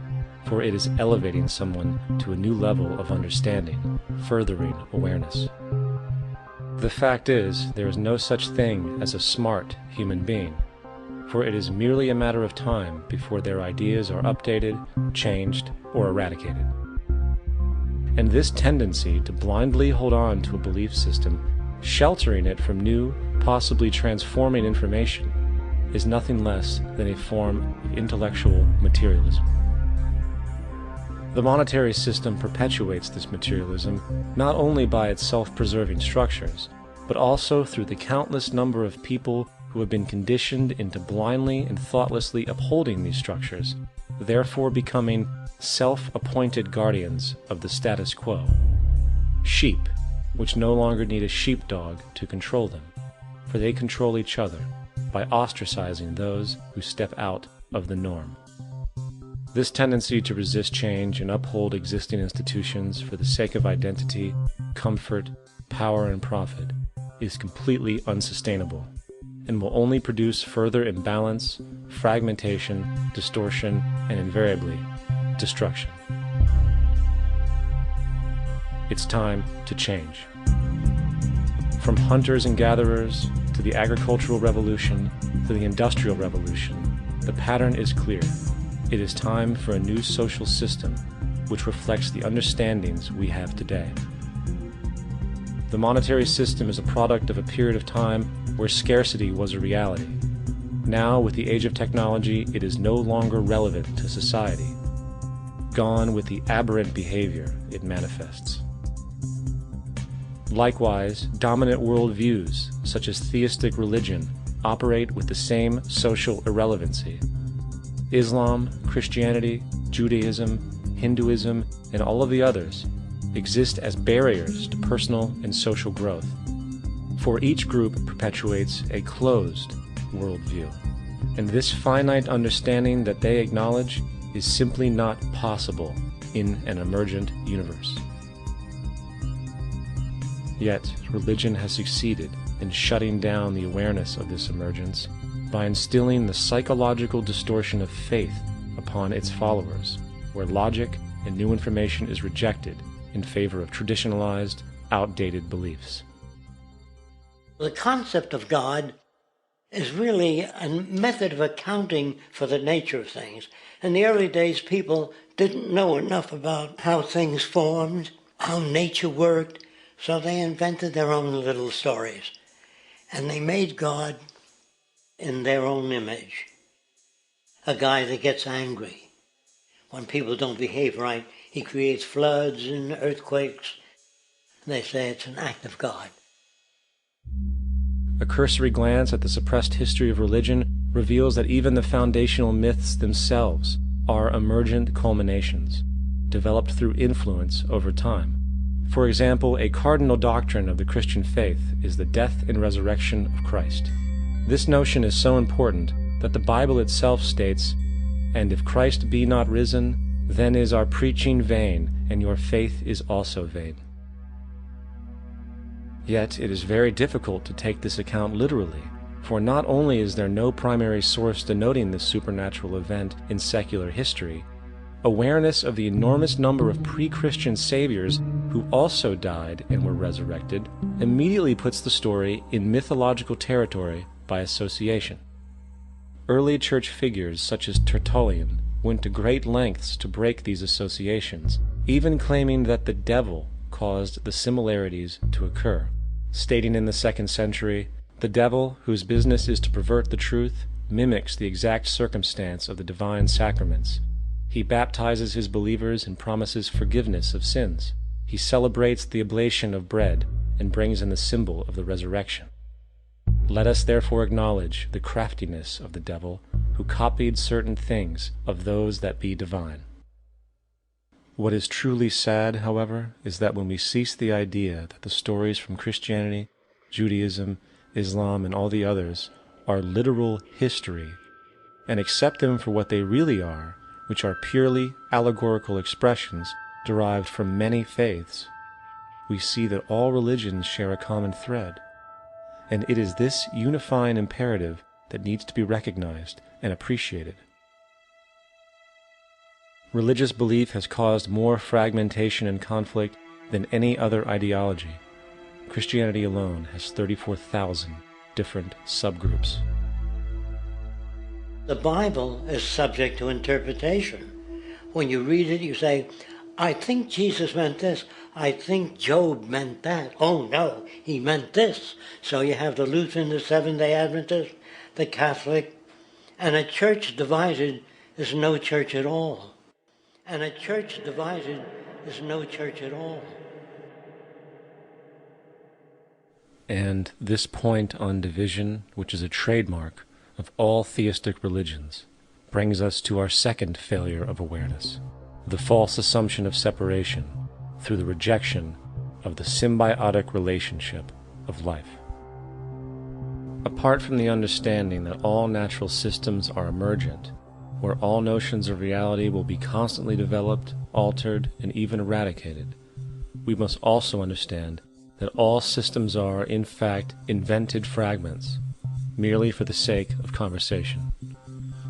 F: for it is elevating someone to a new level of understanding, furthering awareness. The fact is, there is no such thing as a smart human being, for it is merely a matter of time before their ideas are updated, changed, or eradicated. And this tendency to blindly hold on to a belief system, sheltering it from new, possibly transforming information, is nothing less than a form of intellectual materialism. The monetary system perpetuates this materialism not only by its self-preserving structures, but also through the countless number of people who have been conditioned into blindly and thoughtlessly upholding these structures, therefore becoming self-appointed guardians of the status quo. Sheep, which no longer need a sheepdog to control them, for they control each other by ostracizing those who step out of the norm. This tendency to resist change and uphold existing institutions for the sake of identity, comfort, power, and profit is completely unsustainable and will only produce further imbalance, fragmentation, distortion, and invariably, destruction. It's time to change. From hunters and gatherers to the agricultural revolution to the industrial revolution, the pattern is clear. It is time for a new social system which reflects the understandings we have today. The monetary system is a product of a period of time where scarcity was a reality. Now, with the age of technology, it is no longer relevant to society. Gone with the aberrant behavior it manifests. Likewise, dominant worldviews, such as theistic religion, operate with the same social irrelevancy. Islam, Christianity, Judaism, Hinduism, and all of the others exist as barriers to personal and social growth, for each group perpetuates a closed worldview, and this finite understanding that they acknowledge is simply not possible in an emergent universe. Yet, religion has succeeded in shutting down the awareness of this emergence by instilling the psychological distortion of faith upon its followers, where logic and new information is rejected in favor of traditionalized, outdated beliefs.
L: The concept of God is really a method of accounting for the nature of things. In the early days, people didn't know enough about how things formed, how nature worked, so they invented their own little stories. And they made God in their own image. A guy that gets angry. When people don't behave right, he creates floods and earthquakes. They say it's an act of God.
F: A cursory glance at the suppressed history of religion reveals that even the foundational myths themselves are emergent culminations, developed through influence over time. For example, a cardinal doctrine of the Christian faith is the death and resurrection of Christ. This notion is so important that the Bible itself states, "And if Christ be not risen, then is our preaching vain, and your faith is also vain." Yet it is very difficult to take this account literally, for not only is there no primary source denoting this supernatural event in secular history, awareness of the enormous number of pre-Christian saviors who also died and were resurrected immediately puts the story in mythological territory by association. Early church figures such as Tertullian went to great lengths to break these associations, even claiming that the devil caused the similarities to occur, stating in the 2nd century, "The devil, whose business is to pervert the truth, mimics the exact circumstance of the divine sacraments. He baptizes his believers and promises forgiveness of sins. He celebrates the oblation of bread and brings in the symbol of the resurrection. Let us therefore acknowledge the craftiness of the devil, who copied certain things of those that be divine." What is truly sad, however, is that when we cease the idea that the stories from Christianity, Judaism, Islam, and all the others are literal history, and accept them for what they really are, which are purely allegorical expressions derived from many faiths, we see that all religions share a common thread, and it is this unifying imperative that needs to be recognized and appreciated. Religious belief has caused more fragmentation and conflict than any other ideology. Christianity alone has 34,000 different subgroups.
L: The Bible is subject to interpretation. When you read it, you say, I think Jesus meant this. I think Job meant that. Oh no, he meant this. So you have the Lutheran, the Seventh-day Adventist, the Catholic, and a church divided is no church at all. And a church divided is no church at all.
F: And this point on division, which is a trademark of all theistic religions, brings us to our second failure of awareness, the false assumption of separation through the rejection of the symbiotic relationship of life. Apart from the understanding that all natural systems are emergent, where all notions of reality will be constantly developed, altered, and even eradicated, we must also understand that all systems are, in fact, invented fragments, merely for the sake of conversation.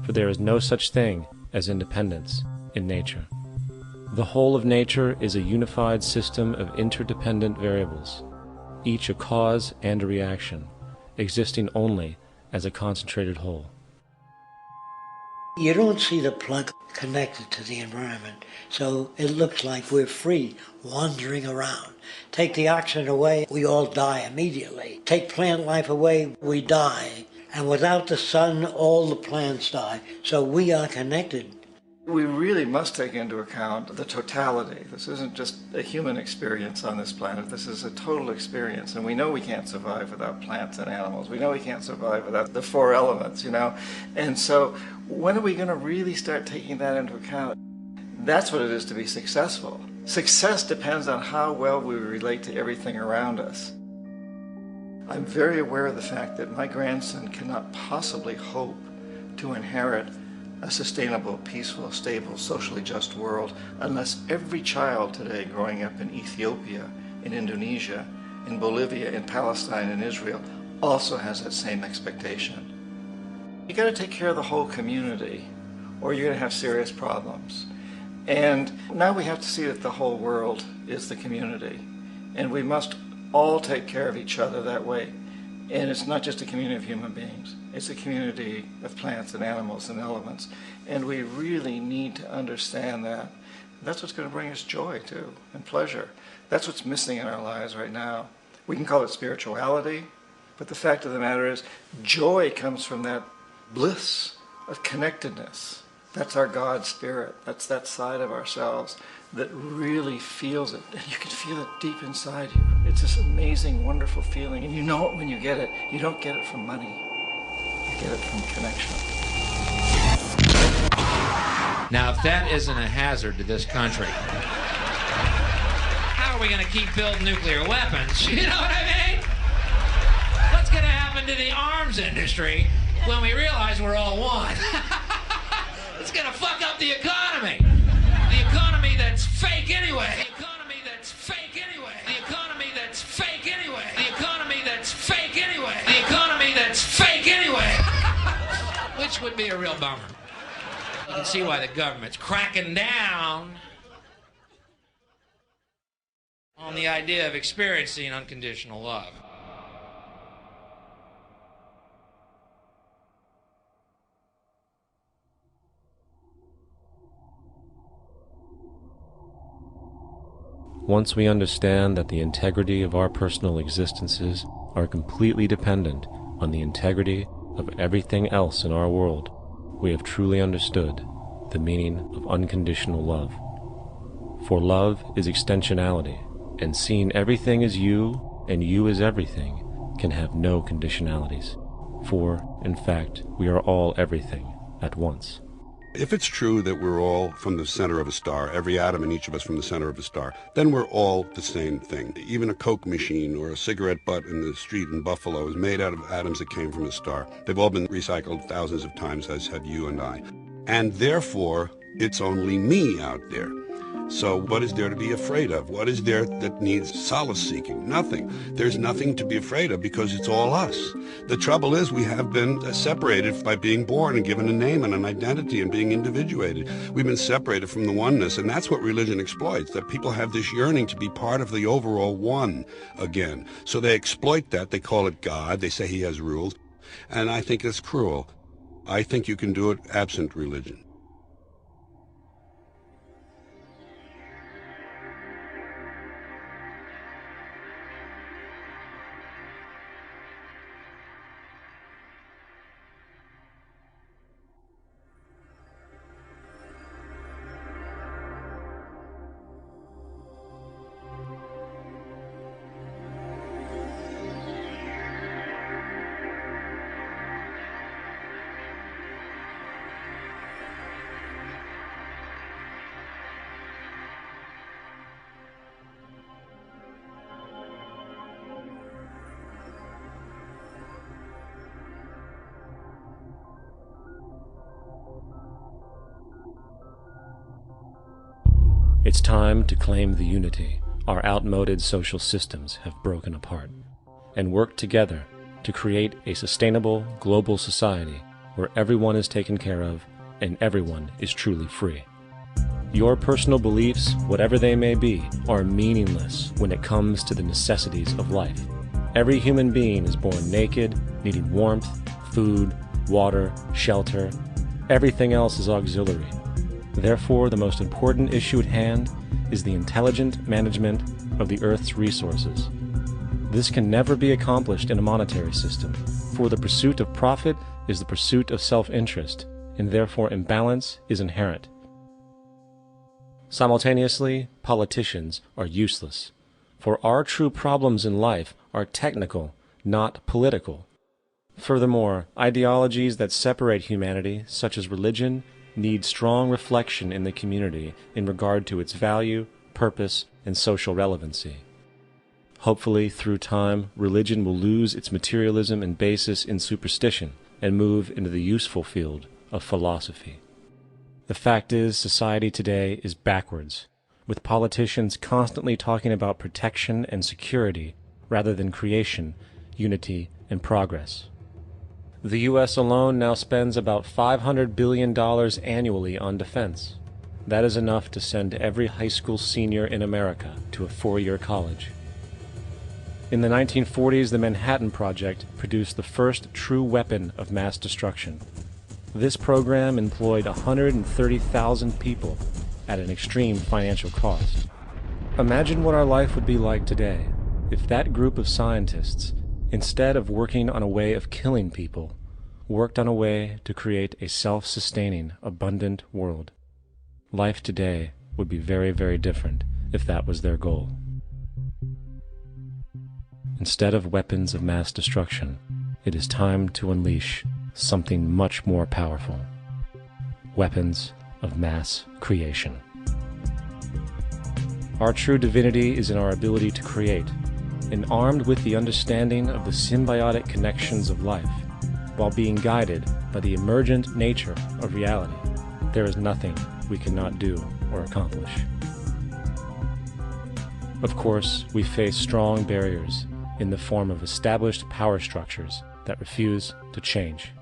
F: For there is no such thing as independence in nature. The whole of nature is a unified system of interdependent variables, each a cause and a reaction, existing only as a concentrated whole.
L: You don't see the plug connected to the environment, so it looks like we're free, wandering around. Take the oxygen away, we all die immediately. Take plant life away, we die. And without the sun, all the plants die. So we are connected.
I: We really must take into account the totality. This isn't just a human experience on this planet. This is a total experience. And we know we can't survive without plants and animals. We know we can't survive without the four elements, you know. And so when are we going to really start taking that into account? That's what it is to be successful. Success depends on how well we relate to everything around us. I'm very aware of the fact that my grandson cannot possibly hope to inherit a sustainable, peaceful, stable, socially just world unless every child today growing up in Ethiopia, in Indonesia, in Bolivia, in Palestine, in Israel also has that same expectation. You got to take care of the whole community or you're going to have serious problems. And now we have to see that the whole world is the community and we must all take care of each other that way. And it's not just a community of human beings. It's a community of plants and animals and elements. And we really need to understand that. That's what's going to bring us joy, too, and pleasure. That's what's missing in our lives right now. We can call it spirituality, but the fact of the matter is joy comes from that bliss of connectedness. That's our God spirit. That's that side of ourselves that really feels it. And you can feel it deep inside you. It's this amazing, wonderful feeling. And you know it when you get it. You don't get it from money. You get it from connection.
O: Now, if that isn't a hazard to this country, how are we going to keep building nuclear weapons? You know what I mean? What's going to happen to the arms industry when we realize we're all one? It's going to fuck up the economy. The economy that's fake anyway. The economy that's fake anyway. The economy that's fake anyway. The economy that's fake anyway. The economy that's fake anyway. Which would be a real bummer. You can see why the government's cracking down on the idea of experiencing unconditional love.
F: Once we understand that the integrity of our personal existences are completely dependent on the integrity of everything else in our world, we have truly understood the meaning of unconditional love. For love is extensionality, and seeing everything as you and you as everything can have no conditionalities. For, in fact, we are all everything at once.
P: If it's true that we're all from the center of a star, every atom in each of us from the center of a star, then we're all the same thing. Even a Coke machine or a cigarette butt in the street in Buffalo is made out of atoms that came from a star. They've all been recycled thousands of times, as have you and I. And therefore, it's only me out there. So what is there to be afraid of? What is there that needs solace-seeking? Nothing. There's nothing to be afraid of because it's all us. The trouble is we have been separated by being born and given a name and an identity and being individuated. We've been separated from the oneness, and that's what religion exploits, that people have this yearning to be part of the overall one again. So they exploit that. They call it God. They say he has rules. And I think it's cruel. I think you can do it absent religion.
F: It's time to claim the unity our outmoded social systems have broken apart, and work together to create a sustainable global society where everyone is taken care of and everyone is truly free. Your personal beliefs, whatever they may be, are meaningless when it comes to the necessities of life. Every human being is born naked, needing warmth, food, water, shelter. Everything else is auxiliary. Therefore, the most important issue at hand is the intelligent management of the Earth's resources. This can never be accomplished in a monetary system, for the pursuit of profit is the pursuit of self-interest, and therefore imbalance is inherent. Simultaneously, politicians are useless, for our true problems in life are technical, not political. Furthermore, ideologies that separate humanity, such as religion, need strong reflection in the community in regard to its value, purpose, and social relevancy. Hopefully, through time, religion will lose its materialism and basis in superstition and move into the useful field of philosophy. The fact is, society today is backwards, with politicians constantly talking about protection and security rather than creation, unity, and progress. The U.S. alone now spends about $500 billion annually on defense. That is enough to send every high school senior in America to a four-year college. In the 1940s, the Manhattan Project produced the first true weapon of mass destruction. This program employed 130,000 people at an extreme financial cost. Imagine what our life would be like today if that group of scientists, instead of working on a way of killing people, worked on a way to create a self-sustaining, abundant world. Life today would be very, very different if that was their goal. Instead of weapons of mass destruction, it is time to unleash something much more powerful. Weapons of mass creation. Our true divinity is in our ability to create, and armed with the understanding of the symbiotic connections of life, while being guided by the emergent nature of reality, there is nothing we cannot do or accomplish. Of course, we face strong barriers in the form of established power structures that refuse to change.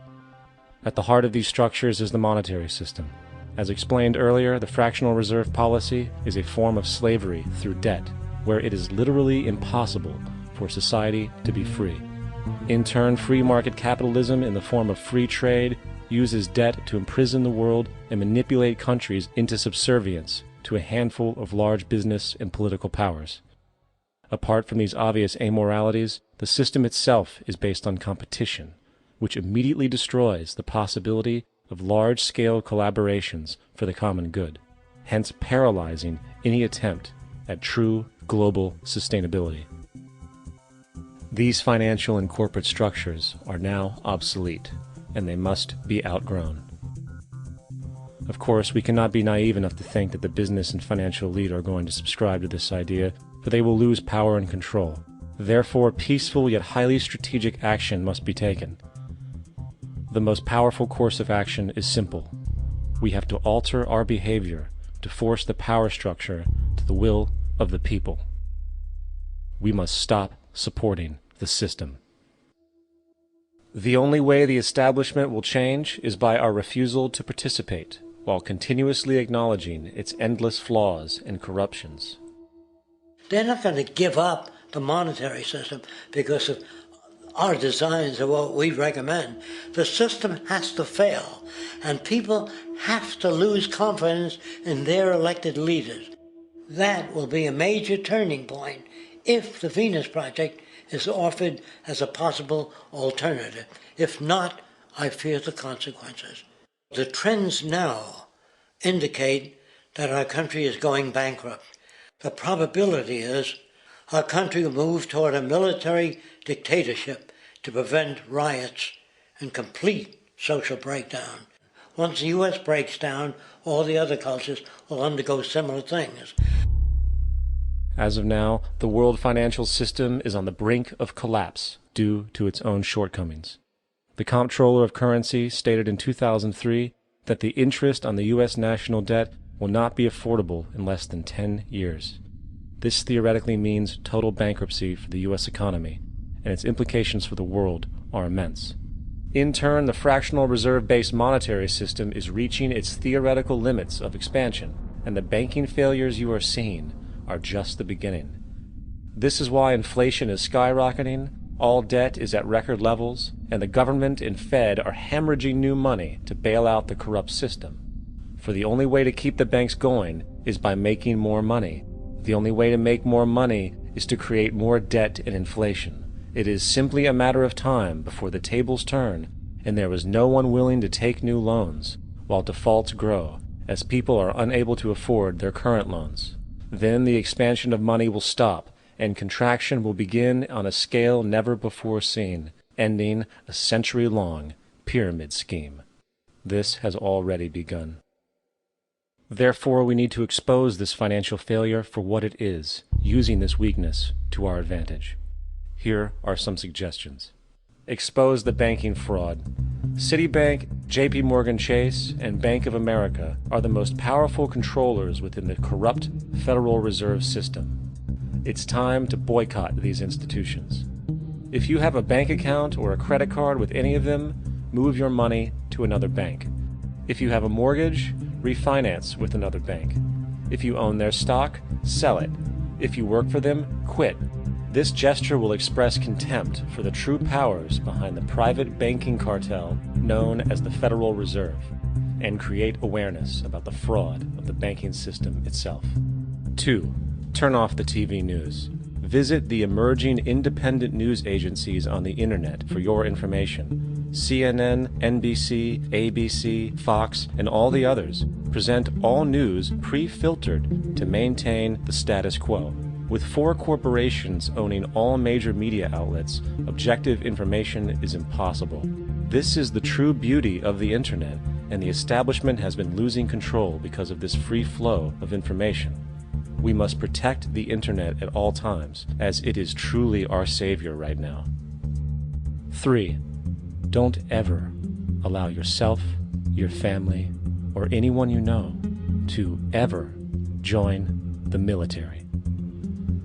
F: At the heart of these structures is the monetary system. As explained earlier, the fractional reserve policy is a form of slavery through debt, where it is literally impossible for society to be free. In turn, free market capitalism in the form of free trade uses debt to imprison the world and manipulate countries into subservience to a handful of large business and political powers. Apart from these obvious amoralities, the system itself is based on competition, which immediately destroys the possibility of large-scale collaborations for the common good, hence paralyzing any attempt at true global sustainability. These financial and corporate structures are now obsolete, and they must be outgrown. Of course, we cannot be naive enough to think that the business and financial elite are going to subscribe to this idea, for they will lose power and control. Therefore, peaceful yet highly strategic action must be taken. The most powerful course of action is simple. We have to alter our behavior to force the power structure to the will of the people. We must stop supporting the system. The only way the establishment will change is by our refusal to participate, while continuously acknowledging its endless flaws and corruptions.
L: They're not going to give up the monetary system because of our designs of what we recommend. The system has to fail, and people have to lose confidence in their elected leaders. That will be a major turning point if the Venus Project is offered as a possible alternative. If not, I fear the consequences. The trends now indicate that our country is going bankrupt. The probability is our country will move toward a military dictatorship to prevent riots and complete social breakdown. Once the U.S. breaks down, all the other cultures will undergo similar things.
F: As of now, the world financial system is on the brink of collapse due to its own shortcomings. The Comptroller of Currency stated in 2003 that the interest on the U.S. national debt will not be affordable in less than 10 years. This theoretically means total bankruptcy for the U.S. economy, and its implications for the world are immense. In turn, the fractional reserve-based monetary system is reaching its theoretical limits of expansion, and the banking failures you are seeing are just the beginning. This is why inflation is skyrocketing, all debt is at record levels, and the government and Fed are hemorrhaging new money to bail out the corrupt system. For the only way to keep the banks going is by making more money. The only way to make more money is to create more debt and inflation. It is simply a matter of time before the tables turn and there is no one willing to take new loans, while defaults grow, as people are unable to afford their current loans. Then the expansion of money will stop, and contraction will begin on a scale never before seen, ending a century-long pyramid scheme. This has already begun. Therefore, we need to expose this financial failure for what it is, using this weakness to our advantage. Here are some suggestions. Expose the banking fraud. Citibank, JP Morgan Chase, and Bank of America are the most powerful controllers within the corrupt Federal Reserve System. It's time to boycott these institutions. If you have a bank account or a credit card with any of them, move your money to another bank. If you have a mortgage, refinance with another bank. If you own their stock, sell it. If you work for them, quit. This gesture will express contempt for the true powers behind the private banking cartel known as the Federal Reserve, and create awareness about the fraud of the banking system itself. 2. Turn off the TV news. Visit the emerging independent news agencies on the internet for your information. CNN, NBC, ABC, Fox, and all the others present all news pre-filtered to maintain the status quo. With 4 corporations owning all major media outlets, objective information is impossible. This is the true beauty of the internet, and the establishment has been losing control because of this free flow of information. We must protect the internet at all times, as it is truly our savior right now. 3. Don't ever allow yourself, your family, or anyone you know to ever join the military.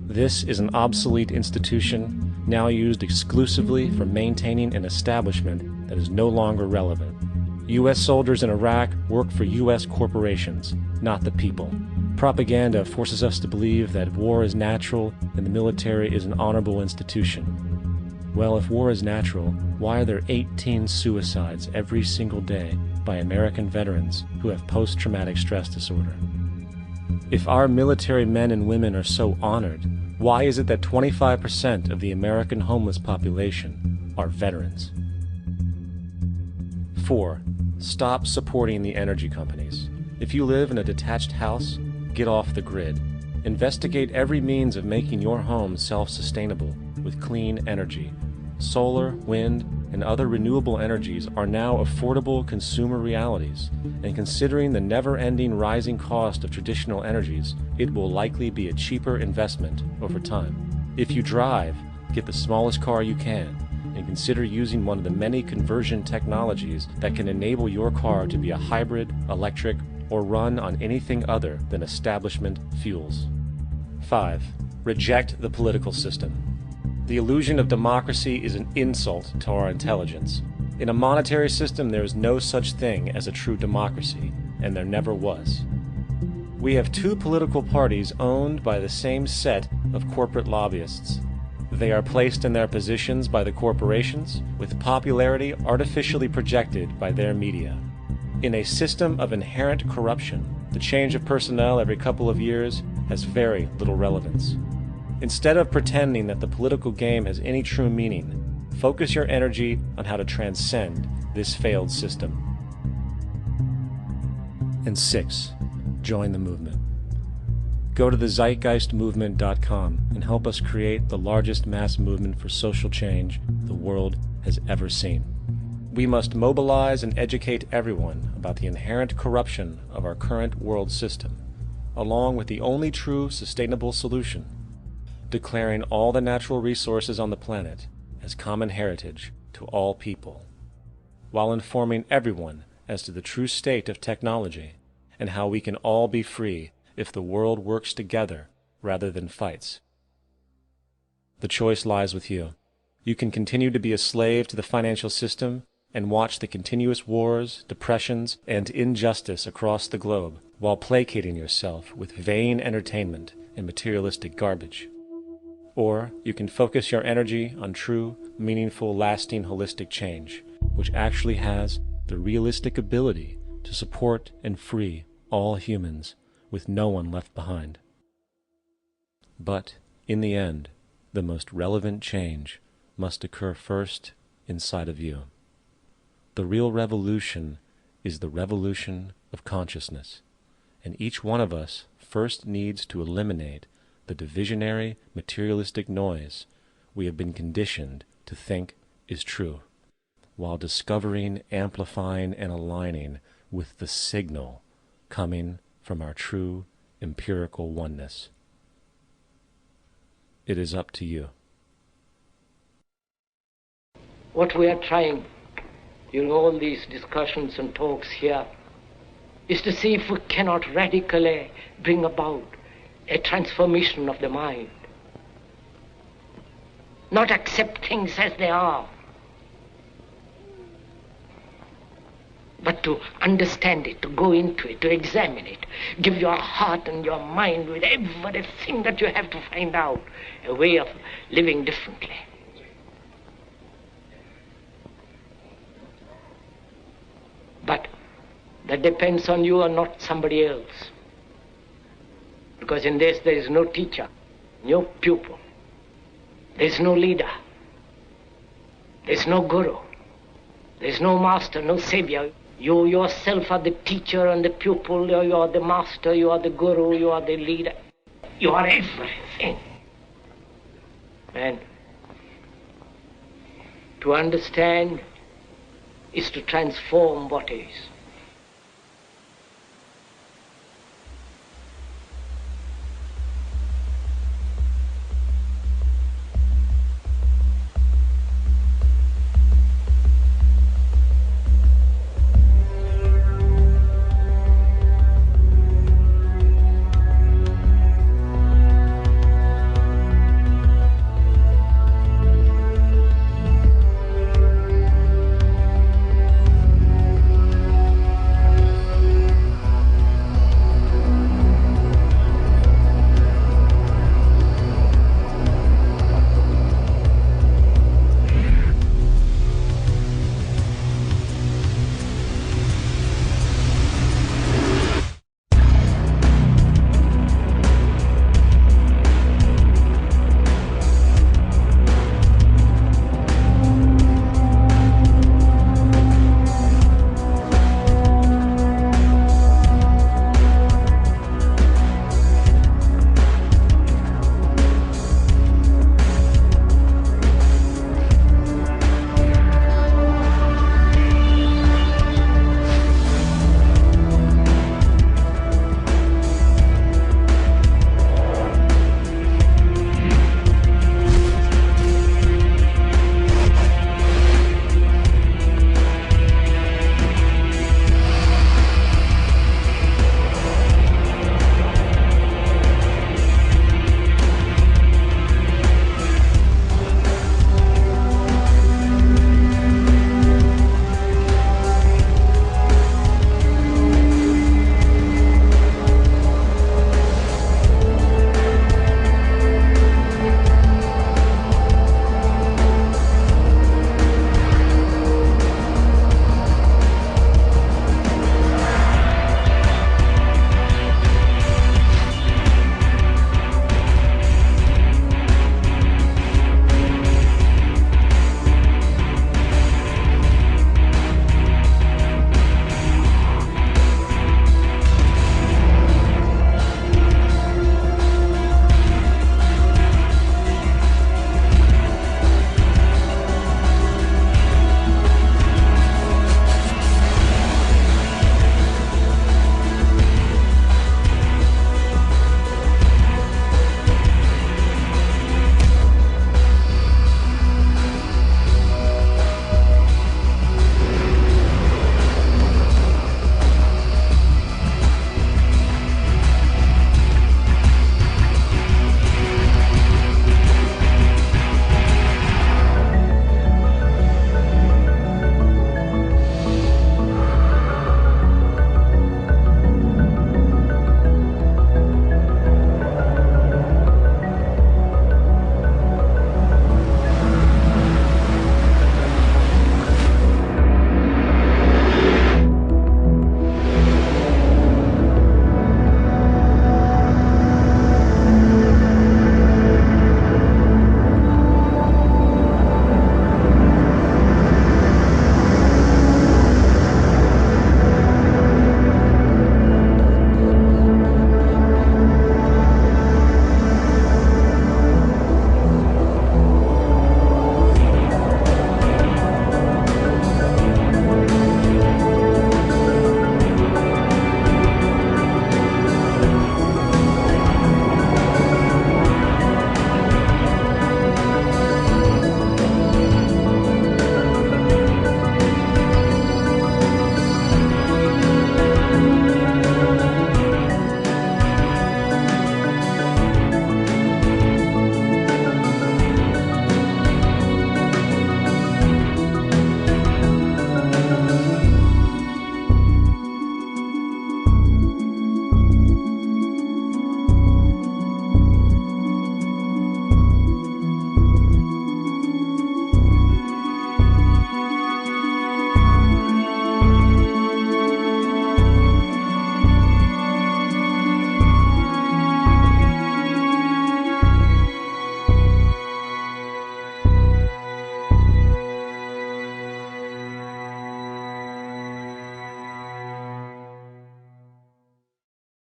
F: This is an obsolete institution now used exclusively for maintaining an establishment that is no longer relevant. U.S. soldiers in Iraq work for U.S. corporations, not the people. Propaganda forces us to believe that war is natural and the military is an honorable institution. Well, if war is natural, why are there 18 suicides every single day by American veterans who have post-traumatic stress disorder? If our military men and women are so honored, why is it that 25% of the American homeless population are veterans? 4. Stop supporting the energy companies. If you live in a detached house, get off the grid. Investigate every means of making your home self-sustainable with clean energy. Solar, wind, and other renewable energies are now affordable consumer realities, and considering the never-ending rising cost of traditional energies, it will likely be a cheaper investment over time. If you drive, get the smallest car you can, and consider using one of the many conversion technologies that can enable your car to be a hybrid, electric, or run on anything other than establishment fuels. 5. Reject the political system. The illusion of democracy is an insult to our intelligence. In a monetary system, there is no such thing as a true democracy, and there never was. We have two political parties owned by the same set of corporate lobbyists. They are placed in their positions by the corporations, with popularity artificially projected by their media. In a system of inherent corruption, the change of personnel every couple of years has very little relevance. Instead of pretending that the political game has any true meaning, focus your energy on how to transcend this failed system. And 6. Join the movement. Go to the zeitgeistmovement.com and help us create the largest mass movement for social change the world has ever seen. We must mobilize and educate everyone about the inherent corruption of our current world system, along with the only true sustainable solution, declaring all the natural resources on the planet as common heritage to all people, while informing everyone as to the true state of technology and how we can all be free if the world works together rather than fights. The choice lies with you. You can continue to be a slave to the financial system and watch the continuous wars, depressions, and injustice across the globe while placating yourself with vain entertainment and materialistic garbage. Or you can focus your energy on true, meaningful, lasting, holistic change, which actually has the realistic ability to support and free all humans with no one left behind. But, in the end, the most relevant change must occur first inside of you. The real revolution is the revolution of consciousness, and each one of us first needs to eliminate the divisionary, materialistic noise we have been conditioned to think is true, while discovering, amplifying, and aligning with the signal coming from our true empirical oneness. It is up to you.
E: What we are trying during all these discussions and talks here is to see if we cannot radically bring about a transformation of the mind. Not accept things as they are, but to understand it, to go into it, to examine it. Give your heart and your mind with everything that you have to find out a way of living differently. But that depends on you and not somebody else. Because in this there is no teacher, no pupil. There is no leader. There is no guru. There is no master, no savior. You yourself are the teacher and the pupil. You are the master, you are the guru, you are the leader. You are everything. And to understand is to transform what is.